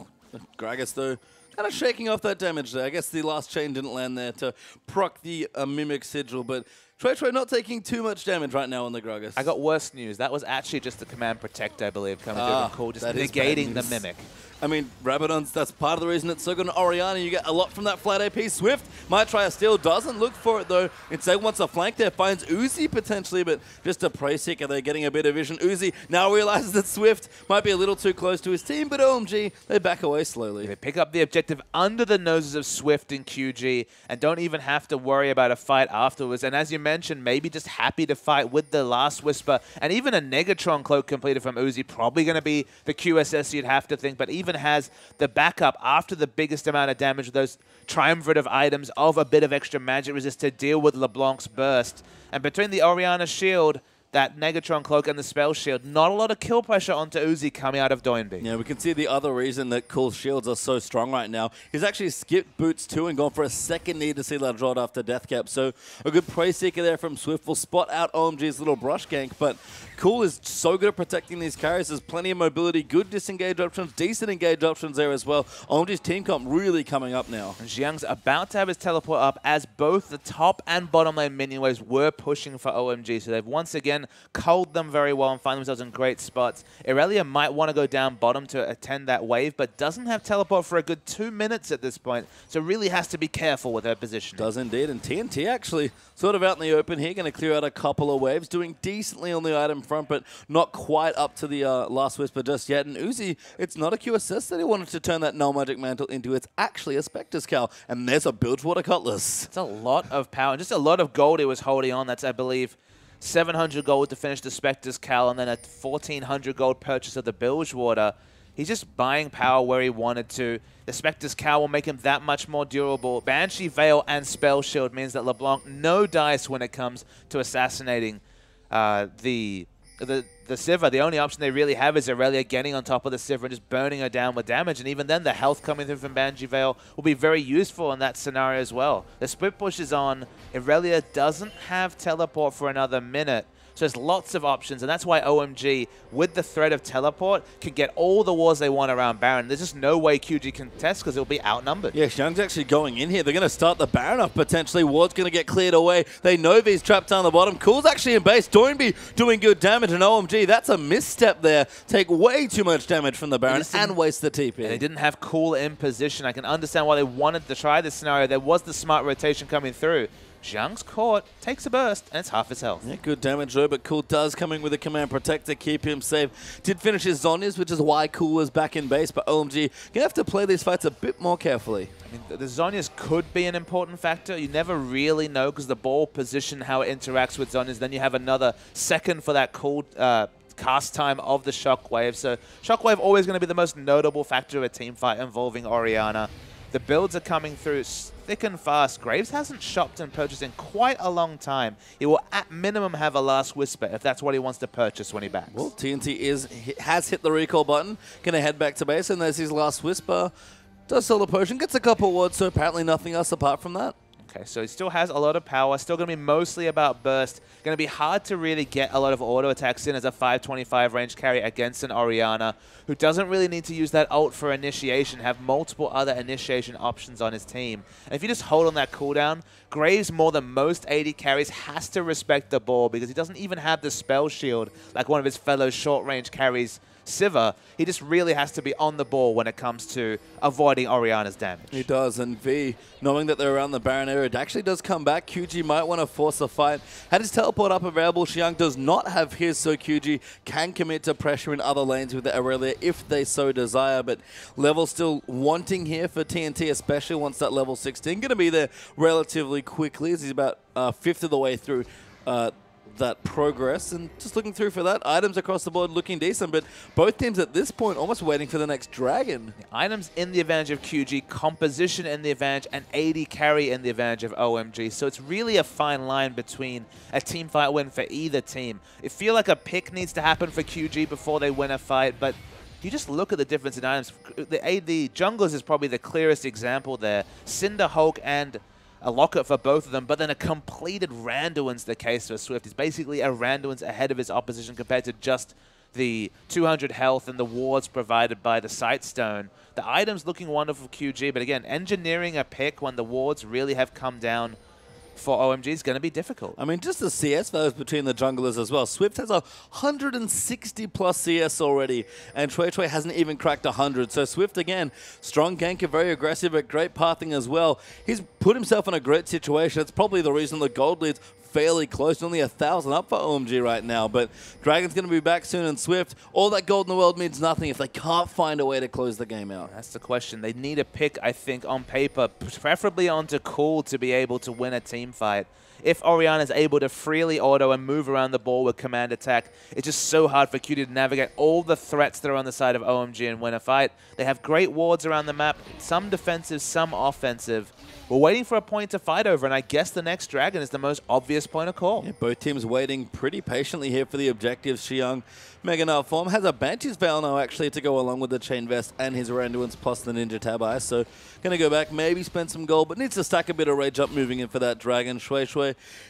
Gragas, though, kind of shaking off that damage there. I guess the last chain didn't land there to proc the Mimic Sigil, but Trey not taking too much damage right now on the Gragas. I got worse news. That was actually just the Command Protect, I believe, coming through from Cool, just negating the Mimic. I mean, Rabadon's, that's part of the reason it's so good on Orianna. You get a lot from that flat AP. Swift might try a steal, doesn't look for it though. Instead wants a flank there, finds Uzi potentially, but just a prey seeker. They're getting a bit of vision. Uzi now realizes that Swift might be a little too close to his team, but OMG, they back away slowly. They pick up the objective under the noses of Swift and QG and don't even have to worry about a fight afterwards. And as you mentioned, maybe just happy to fight with the Last Whisper and even a Negatron cloak completed from Uzi. Probably going to be the QSS you'd have to think, but even has the backup after the biggest amount of damage with those triumvirate items of a bit of extra magic resist to deal with LeBlanc's burst. And between the Orianna shield, that Negatron cloak and the spell shield, not a lot of kill pressure onto Uzi coming out of Doinby. Yeah, we can see the other reason that Cool's shields are so strong right now. He's actually skipped boots too and gone for a second need to see that draw after Death Cap. So a good prey seeker there from Swift will spot out OMG's little brush gank, but Cool is so good at protecting these carries. There's plenty of mobility, good disengage options, decent engage options there as well. OMG's team comp really coming up now. And Xiang's about to have his teleport up as both the top and bottom lane minion waves were pushing for OMG. So they've once again culled them very well and find themselves in great spots. Irelia might want to go down bottom to attend that wave, but doesn't have teleport for a good 2 minutes at this point, so really has to be careful with her position. Does indeed, and TNT actually sort of out in the open here, going to clear out a couple of waves, doing decently on the item front, but not quite up to the Last Whisper just yet. And Uzi, it's not a QSS that he wanted to turn that Null Magic Mantle into. It's actually a Spectre's Cowl, and there's a Bilgewater Cutlass. It's a lot of power, and just a lot of gold he was holding on. That's, I believe, 700 gold to finish the Spectre's Cowl, and then a 1,400 gold purchase of the Bilgewater. He's just buying power where he wanted to. The Spectre's Cowl will make him that much more durable. Banshee Veil and Spell Shield means that LeBlanc no dice when it comes to assassinating the Sivir. The only option they really have is Aurelia getting on top of the Sivir and just burning her down with damage. And even then, the health coming through from Banshee Veil will be very useful in that scenario as well. The split push is on. Aurelia doesn't have teleport for another minute. So there's lots of options, and that's why OMG, with the threat of teleport, can get all the wars they want around Baron. There's just no way QG can test because it'll be outnumbered. Yeah, Xiang's actually going in here. They're going to start the Baron off potentially. Ward's going to get cleared away. They know V's trapped down the bottom. Cool's actually in base. Doinby doing good damage, and OMG, that's a misstep there. Take way too much damage from the Baron and waste the TP. They didn't have Cool in position. I can understand why they wanted to try this scenario. There was the smart rotation coming through. Xiang's caught, takes a burst, and it's half his health. Yeah, good damage though, but Cool does come in with a Command Protect to keep him safe. Did finish his Zhonya's, which is why Cool was back in base, but OMG gonna have to play these fights a bit more carefully. I mean, the Zhonya's could be an important factor. You never really know because the ball position, how it interacts with Zhonya's. Then you have another second for that Cool cast time of the Shockwave. So Shockwave always going to be the most notable factor of a team fight involving Orianna. The builds are coming through thick and fast. Graves hasn't shopped and purchased in quite a long time. He will at minimum have a Last Whisper if that's what he wants to purchase when he backs. Well, TNT has hit the recall button. Going to head back to base, and there's his Last Whisper. Does sell the potion, gets a couple wards, so apparently nothing else apart from that. Okay, so he still has a lot of power, still going to be mostly about burst. Going to be hard to really get a lot of auto attacks in as a 525 range carry against an Orianna, who doesn't really need to use that ult for initiation, have multiple other initiation options on his team. And if you just hold on that cooldown, Graves, more than most AD carries, has to respect the ball because he doesn't even have the spell shield like one of his fellow short range carries Sivir, he just really has to be on the ball when it comes to avoiding Orianna's damage. He does, and V, knowing that they're around the Baron area, it actually does come back. QG might want to force a fight. Had his teleport up available, Xiang does not have his, so QG can commit to pressure in other lanes with the Aurelia if they so desire, but level still wanting here for TNT, especially once that level 16. Going to be there relatively quickly as he's about a fifth of the way through that progress, and just looking through for that. Items across the board looking decent, but both teams at this point almost waiting for the next dragon. Items in the advantage of QG, composition in the advantage, and AD carry in the advantage of OMG. So it's really a fine line between a team fight win for either team. I feel like a pick needs to happen for QG before they win a fight, but you just look at the difference in items. The junglers is probably the clearest example there. Cinder, Hulk, and a Locket for both of them, but then a completed Randuin's the case for Swift. It's basically a Randuin's ahead of his opposition compared to just the 200 health and the wards provided by the Sightstone. The items looking wonderful for QG, but again, engineering a pick when the wards really have come down for OMG is going to be difficult. I mean, just the CS values between the junglers as well. Swift has 160 plus CS already, and Chui hasn't even cracked 100. So Swift, again, strong ganker, very aggressive, but great pathing as well. He's put himself in a great situation. It's probably the reason the gold lead's fairly close, only 1,000 up for OMG right now, but Dragon's going to be back soon, and Swift, all that gold in the world means nothing if they can't find a way to close the game out. That's the question. They need a pick, I think, on paper, preferably onto Cool to be able to win a team fight. If Orianna is able to freely auto and move around the ball with command attack, it's just so hard for QT to navigate all the threats that are on the side of OMG and win a fight. They have great wards around the map, some defensive, some offensive. We're waiting for a point to fight over, and I guess the next dragon is the most obvious point of call. Yeah, both teams waiting pretty patiently here for the objectives. Xiang, Mega Knight form, has a Banshee's Veil now actually to go along with the Chain Vest and his Randuin's plus the Ninja Tab Eye. So going to go back, maybe spend some gold, but needs to stack a bit of rage up moving in for that dragon. Shui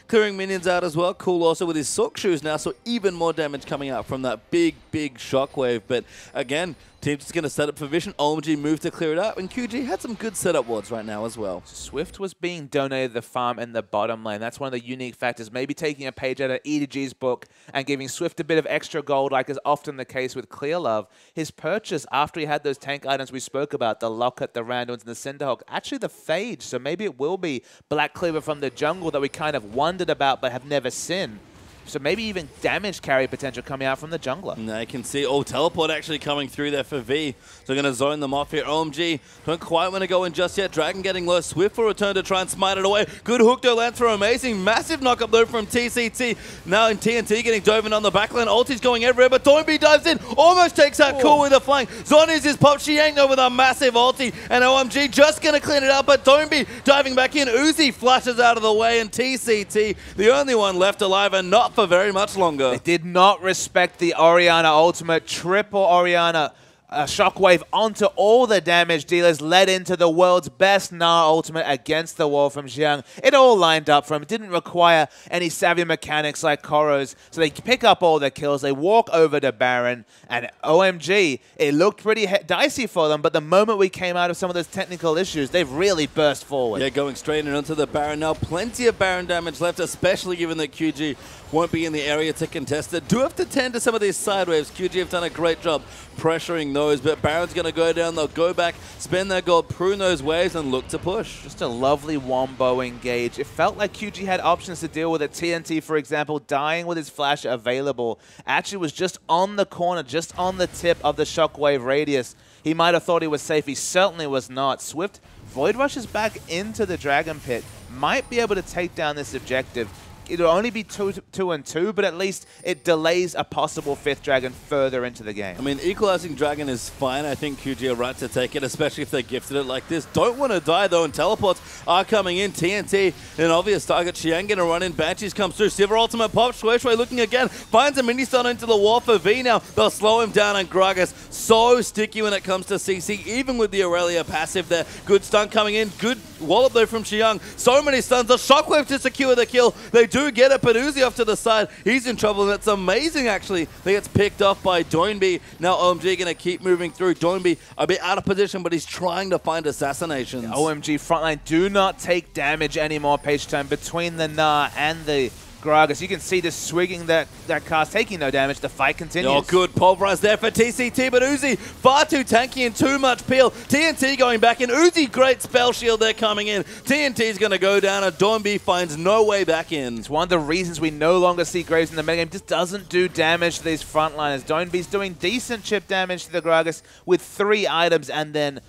clearing minions out as well. Cool also with his Sock Shoes now, so even more damage coming out from that big shockwave. But again, team's just going to set up for Vision. OMG moved to clear it out, and QG had some good setup wards right now as well. Swift was being donated the farm in the bottom lane. That's one of the unique factors. Maybe taking a page out of EDG's book and giving Swift a bit of extra gold, like is often the case with Clear Love. His purchase after he had those tank items we spoke about, the Locket, the Randuins, and the Cinderhawk, actually the Phage. So maybe it will be Black Cleaver from the jungle that we kind of wondered about but have never seen. So maybe even damage carry potential coming out from the jungler. And I can see, teleport actually coming through there for V. So they're going to zone them off here. OMG don't quite want to go in just yet. Dragon getting low. Swift will return to try and smite it away. Good hook though, lands for amazing. Massive knock up though from TCT. Now in TNT getting dove in on the backline. Ulti's going everywhere, but Doinby dives in. Almost takes out Cool with a flank. Zon is his pop. Xiang though with a massive ulti. And OMG just going to clean it out, but Doinby diving back in. Uzi flashes out of the way, and TCT, the only one left alive, and not for very much longer. They did not respect the Orianna ultimate. Triple Orianna shockwave onto all the damage dealers, led into the world's best Gnar ultimate against the wall from Xiang. It all lined up for him. It didn't require any savvy mechanics like Koro's. So they pick up all the kills. They walk over to Baron, and OMG, it looked pretty dicey for them, but the moment we came out of some of those technical issues, they've really burst forward. Yeah, going straight in onto the Baron now. Plenty of Baron damage left, especially given that QG won't be in the area to contest it. Do have to tend to some of these side waves. QG have done a great job pressuring those, but Baron's going to go down. They'll go back, spend their gold, prune those waves, and look to push. Just a lovely wombo engage. It felt like QG had options to deal with it. TNT, for example, dying with his flash available. Actually was just on the corner, just on the tip of the shockwave radius. He might have thought he was safe. He certainly was not. Swift Void rushes back into the Dragon Pit. Might be able to take down this objective. It'll only be 2-2, but at least it delays a possible 5th dragon further into the game. I mean, equalizing dragon is fine. I think QG are right to take it, especially if they gifted it like this. Don't want to die, though, and teleports are coming in. TNT, an obvious target. Xiang going to run in. Banshees comes through. Sivir ultimate pop. Shui looking again. Finds a mini-stun into the wall for V now. They'll slow him down, and Gragas so sticky when it comes to CC, even with the Aurelia passive there. Good stun coming in. Good wallop, though, from Xiang. So many stuns. The shockwave to secure the kill. They do get it, but Uzi off to the side. He's in trouble, and it's amazing, actually. He gets picked off by Doinby. Now OMG going to keep moving through. Doinby a bit out of position, but he's trying to find assassinations. OMG frontline do not take damage anymore, page time, between the Gnar and the Gragas. You can see just swigging that cast, taking no damage. The fight continues. Oh, good pulverize there for TCT, but Uzi far too tanky and too much peel. TNT going back in. Uzi, great spell shield there coming in. TNT's going to go down, and Dornby finds no way back in. It's one of the reasons we no longer see Graves in the metagame. Just doesn't do damage to these frontliners. Dornby's doing decent chip damage to the Gragas with 3 items and then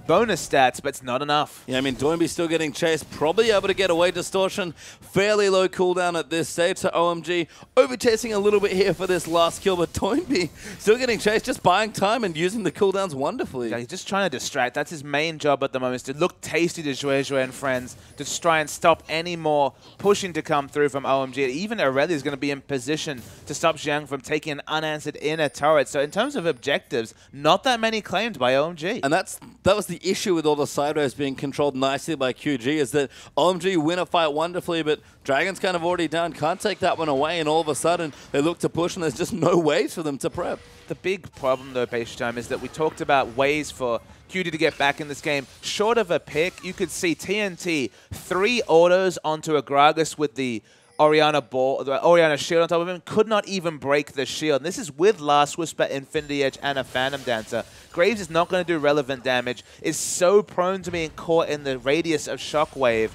bonus stats, but it's not enough. Yeah, I mean, Dornby's still getting chased, probably able to get away. Distortion, fairly low cooldown at this stage, so OMG over-chasing a little bit here for this last kill, but Dornby still getting chased, just buying time and using the cooldowns wonderfully. Yeah, he's just trying to distract. That's his main job at the moment, is to look tasty to Zhuezhue and friends, to try and stop any more pushing to come through from OMG. Even Aurelia is going to be in position to stop Xiang from taking an unanswered inner turret. So in terms of objectives, not that many claimed by OMG. And that was the issue with all the sideways being controlled nicely by QG, is that OMG win a fight wonderfully, but Dragon's kind of already down, can't take that one away, and all of a sudden they look to push and there's just no ways for them to prep. The big problem though, Time, is that we talked about ways for QG to get back in this game. Short of a pick, you could see TNT 3 autos onto a Gragas with the Orianna ball, the Orianna shield on top of him, could not even break the shield. And this is with Last Whisper, Infinity Edge, and a Phantom Dancer. Graves is not going to do relevant damage, is so prone to being caught in the radius of Shockwave.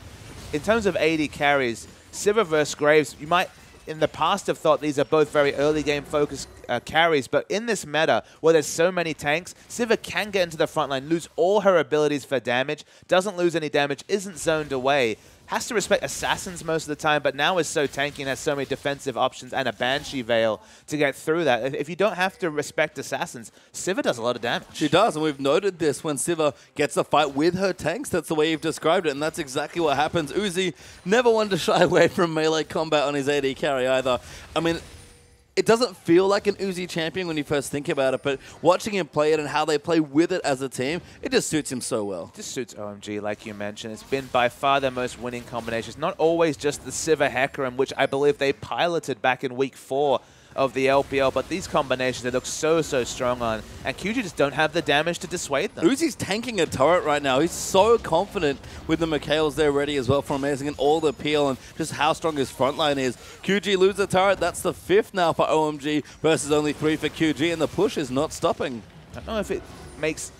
In terms of AD carries, Sivir versus Graves, you might in the past have thought these are both very early game focused carries, but in this meta where there's so many tanks, Sivir can get into the front line, lose all her abilities for damage, doesn't lose any damage, isn't zoned away, has to respect Assassins most of the time, but now is so tanky and has so many defensive options and a Banshee Veil to get through that. If you don't have to respect Assassins, Sivir does a lot of damage. She does, and we've noted this when Sivir gets a fight with her tanks. That's the way you've described it, and that's exactly what happens. Uzi never wanted to shy away from melee combat on his AD carry either. I mean, it doesn't feel like an Uzi champion when you first think about it, but watching him play it and how they play with it as a team, it just suits him so well. It just suits OMG, like you mentioned. It's been by far their most winning combinations. Not always just the Sivir Hecarim, which I believe they piloted back in week 4 of the LPL, but these combinations they look so strong on, and QG just don't have the damage to dissuade them. Uzi's tanking a turret right now. He's so confident with the Mikhails there ready as well for amazing and all the peel and just how strong his front line is. QG loses a turret. That's the 5th now for OMG versus only 3 for QG, and the push is not stopping. I don't know if it makes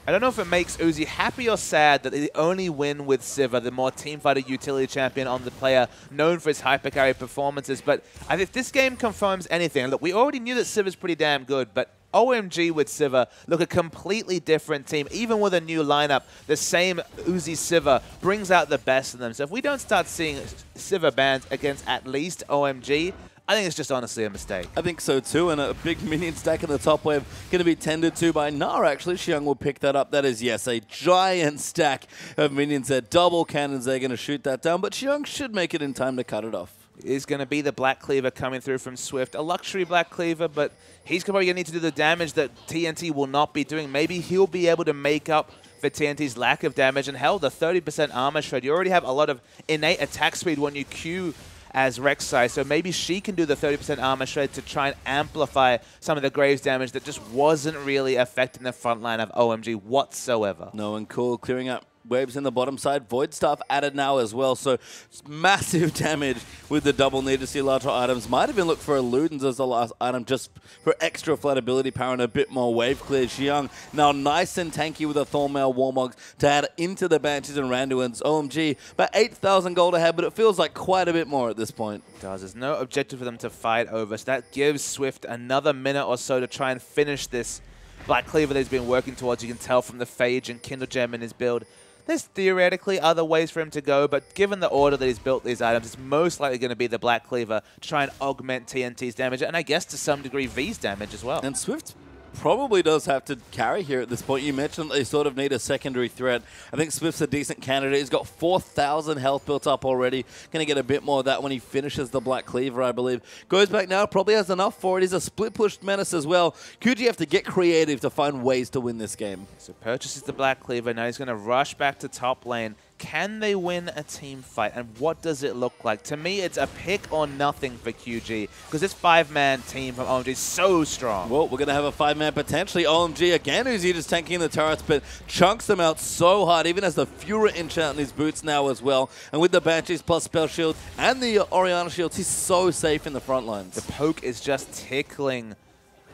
Uzi happy or sad that they only win with Sivir, the more teamfighter utility champion on the player, known for his hypercarry performances. But I think this game confirms anything. Look, we already knew that Sivir's pretty damn good, but OMG with Sivir look a completely different team. Even with a new lineup, the same Uzi Sivir brings out the best in them. So if we don't start seeing Sivir bans against at least OMG, I think it's just honestly a mistake. I think so too, and a big minion stack in the top wave going to be tended to by Nara, actually. Xiang will pick that up. That is, yes, a giant stack of minions there. Double cannons, they're going to shoot that down, but Xiang should make it in time to cut it off. Is going to be the Black Cleaver coming through from Swift. A luxury Black Cleaver, but he's probably going to need to do the damage that TNT will not be doing. Maybe he'll be able to make up for TNT's lack of damage, and hell, the 30% armor shred. You already have a lot of innate attack speed when you Q as Rek'Sai, so maybe she can do the 30% armor shred to try and amplify some of the Graves damage that just wasn't really affecting the front line of OMG whatsoever. No, and cool, clearing up waves in the bottom side. Void Staff added now as well, so massive damage with the double need to see larger items. Might even look for a Ludens as the last item just for extra flat ability power and a bit more wave clear. Xiang now nice and tanky with a Thornmail Warmogs to add into the Banshees and Randuins. OMG, about 8,000 gold ahead, but it feels like quite a bit more at this point. It does. There's no objective for them to fight over, so that gives Swift another minute or so to try and finish this Black Cleaver that he's been working towards. You can tell from the Phage and Kindle Gem in his build. There's theoretically other ways for him to go, but given the order that he's built these items, it's most likely going to be the Black Cleaver to try and augment TNT's damage, and I guess to some degree V's damage as well. And Swift probably does have to carry here at this point. You mentioned they sort of need a secondary threat. I think Swift's a decent candidate. He's got 4,000 health built up already. Going to get a bit more of that when he finishes the Black Cleaver, I believe. Goes back now, probably has enough for it. He's a split-push menace as well. QG have to get creative to find ways to win this game. So purchases the Black Cleaver. Now he's going to rush back to top lane, can they win a team fight, and what does it look like? To me, it's a pick or nothing for QG, because this 5-man team from OMG is so strong. Well, we're going to have a 5-man potentially. OMG again, Uzi just tanking the turrets, but chunks them out so hard, even as the Fura enchant in his boots now as well. And with the Banshees plus Spell Shield and the Orianna shields, he's so safe in the front lines. The poke is just tickling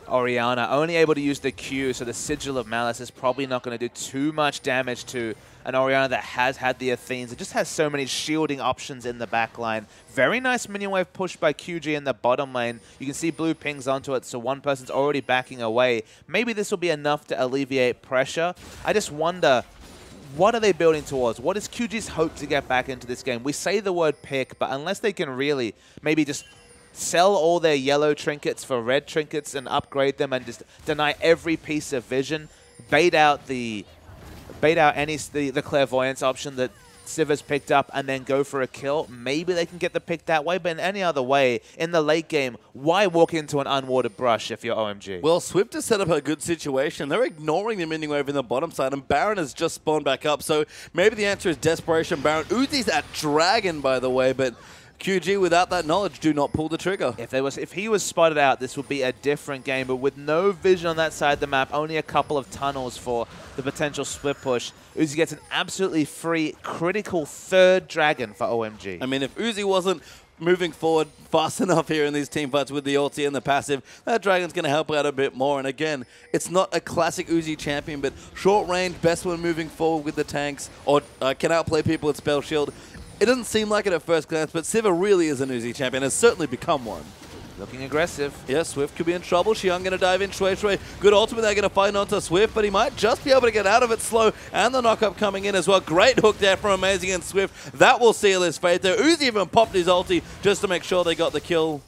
Orianna, only able to use the Q, so the Sigil of Malice is probably not going to do too much damage to an Orianna that has had the Athenes. It just has so many shielding options in the back line. Very nice minion wave push by QG in the bottom lane. You can see blue pings onto it, so one person's already backing away. Maybe this will be enough to alleviate pressure. I just wonder, what are they building towards? What is QG's hope to get back into this game? We say the word pick, but unless they can really maybe just sell all their yellow trinkets for red trinkets and upgrade them and just deny every piece of vision, bait out the clairvoyance option that Siva's picked up and then go for a kill, maybe they can get the pick that way. But in any other way, in the late game, why walk into an unwatered brush if you're OMG? Well, Swift has set up a good situation. They're ignoring the minion wave in the bottom side, and Baron has just spawned back up. So maybe the answer is desperation. Baron Uzi's at Dragon, by the way, but QG, without that knowledge, do not pull the trigger. If he was spotted out, this would be a different game. But with no vision on that side of the map, only a couple of tunnels for the potential split push, Uzi gets an absolutely free, critical third dragon for OMG. I mean, if Uzi wasn't moving forward fast enough here in these team fights with the ulti and the passive, that dragon's going to help out a bit more. And again, it's not a classic Uzi champion, but short range, best one moving forward with the tanks, or can outplay people with Spell Shield. It doesn't seem like it at first glance, but Siva really is an Uzi champion, has certainly become one. Looking aggressive. Yeah, Swift could be in trouble. Xiang going to dive in. Shui. Good ultimate. They're going to find onto Swift, but he might just be able to get out of it slow. And the knockup coming in as well. Great hook there from Amazing and Swift. That will seal his fate there. Uzi even popped his ulti just to make sure they got the kill.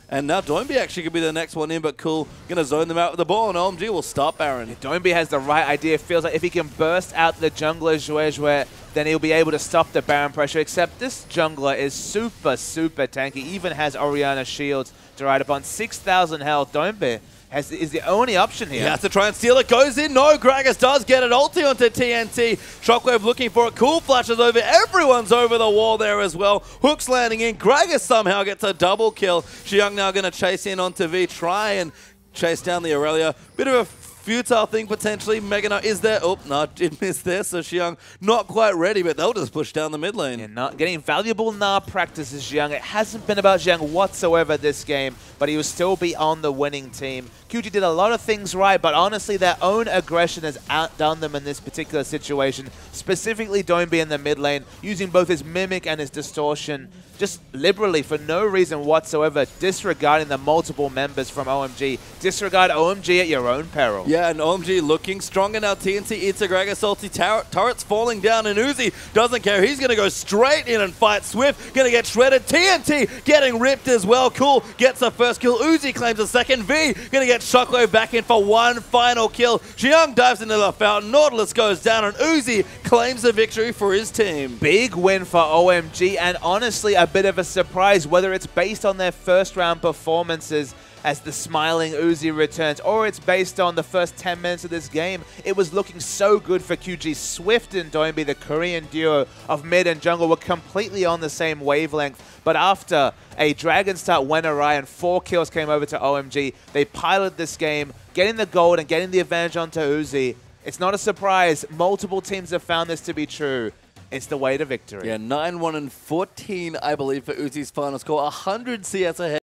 And now Doinby actually could be the next one in, but cool. Going to zone them out with the ball, and OMG will stop Baron. Doinby has the right idea. Feels like if he can burst out the jungler Zhuezhue, then he'll be able to stop the Baron pressure. Except this jungler is super, super tanky. Even has Orianna shields to ride upon. 6,000 health. Doinby is the only option here. He has to try and steal it. Goes in. No, Gragas does get it. Ulti onto TNT. Shockwave looking for it. Cool flashes over. Everyone's over the wall there as well. Hooks landing in. Gragas somehow gets a double kill. Xiang now going to chase in onto V. Try and chase down the Aurelia. Bit of a futile thing potentially. Mega Knight is there. Oh, no, did miss there. So Xiang not quite ready, but they'll just push down the mid lane. Yeah, not getting valuable practices, Xiang. It hasn't been about Xiang whatsoever this game, but he will still be on the winning team. QG did a lot of things right, but honestly, their own aggression has outdone them in this particular situation. Specifically, Doinby in the mid lane, using both his Mimic and his Distortion, just liberally for no reason whatsoever, disregarding the multiple members from OMG. Disregard OMG at your own peril. Yeah, and OMG looking stronger now. TNT eats a Gragas ulti. Turret's falling down, and Uzi doesn't care. He's going to go straight in and fight Swift. Going to get shredded. TNT getting ripped as well. Cool. Gets the first kill. Uzi claims a second. V going to get Shockwave back in for one final kill. Xiang dives into the fountain. Nautilus goes down, and Uzi claims the victory for his team. Big win for OMG, and honestly a bit of a surprise, whether it's based on their first round performances as the smiling Uzi returns, or it's based on the first 10 minutes of this game. It was looking so good for QG. Swift and Doinby, the Korean duo of mid and jungle, were completely on the same wavelength. But after a Dragon start went awry and 4 kills came over to OMG, they piloted this game, getting the gold and getting the advantage onto Uzi. It's not a surprise. Multiple teams have found this to be true. It's the way to victory. Yeah, 9-1 and 14, I believe, for Uzi's final score. 100 CS ahead.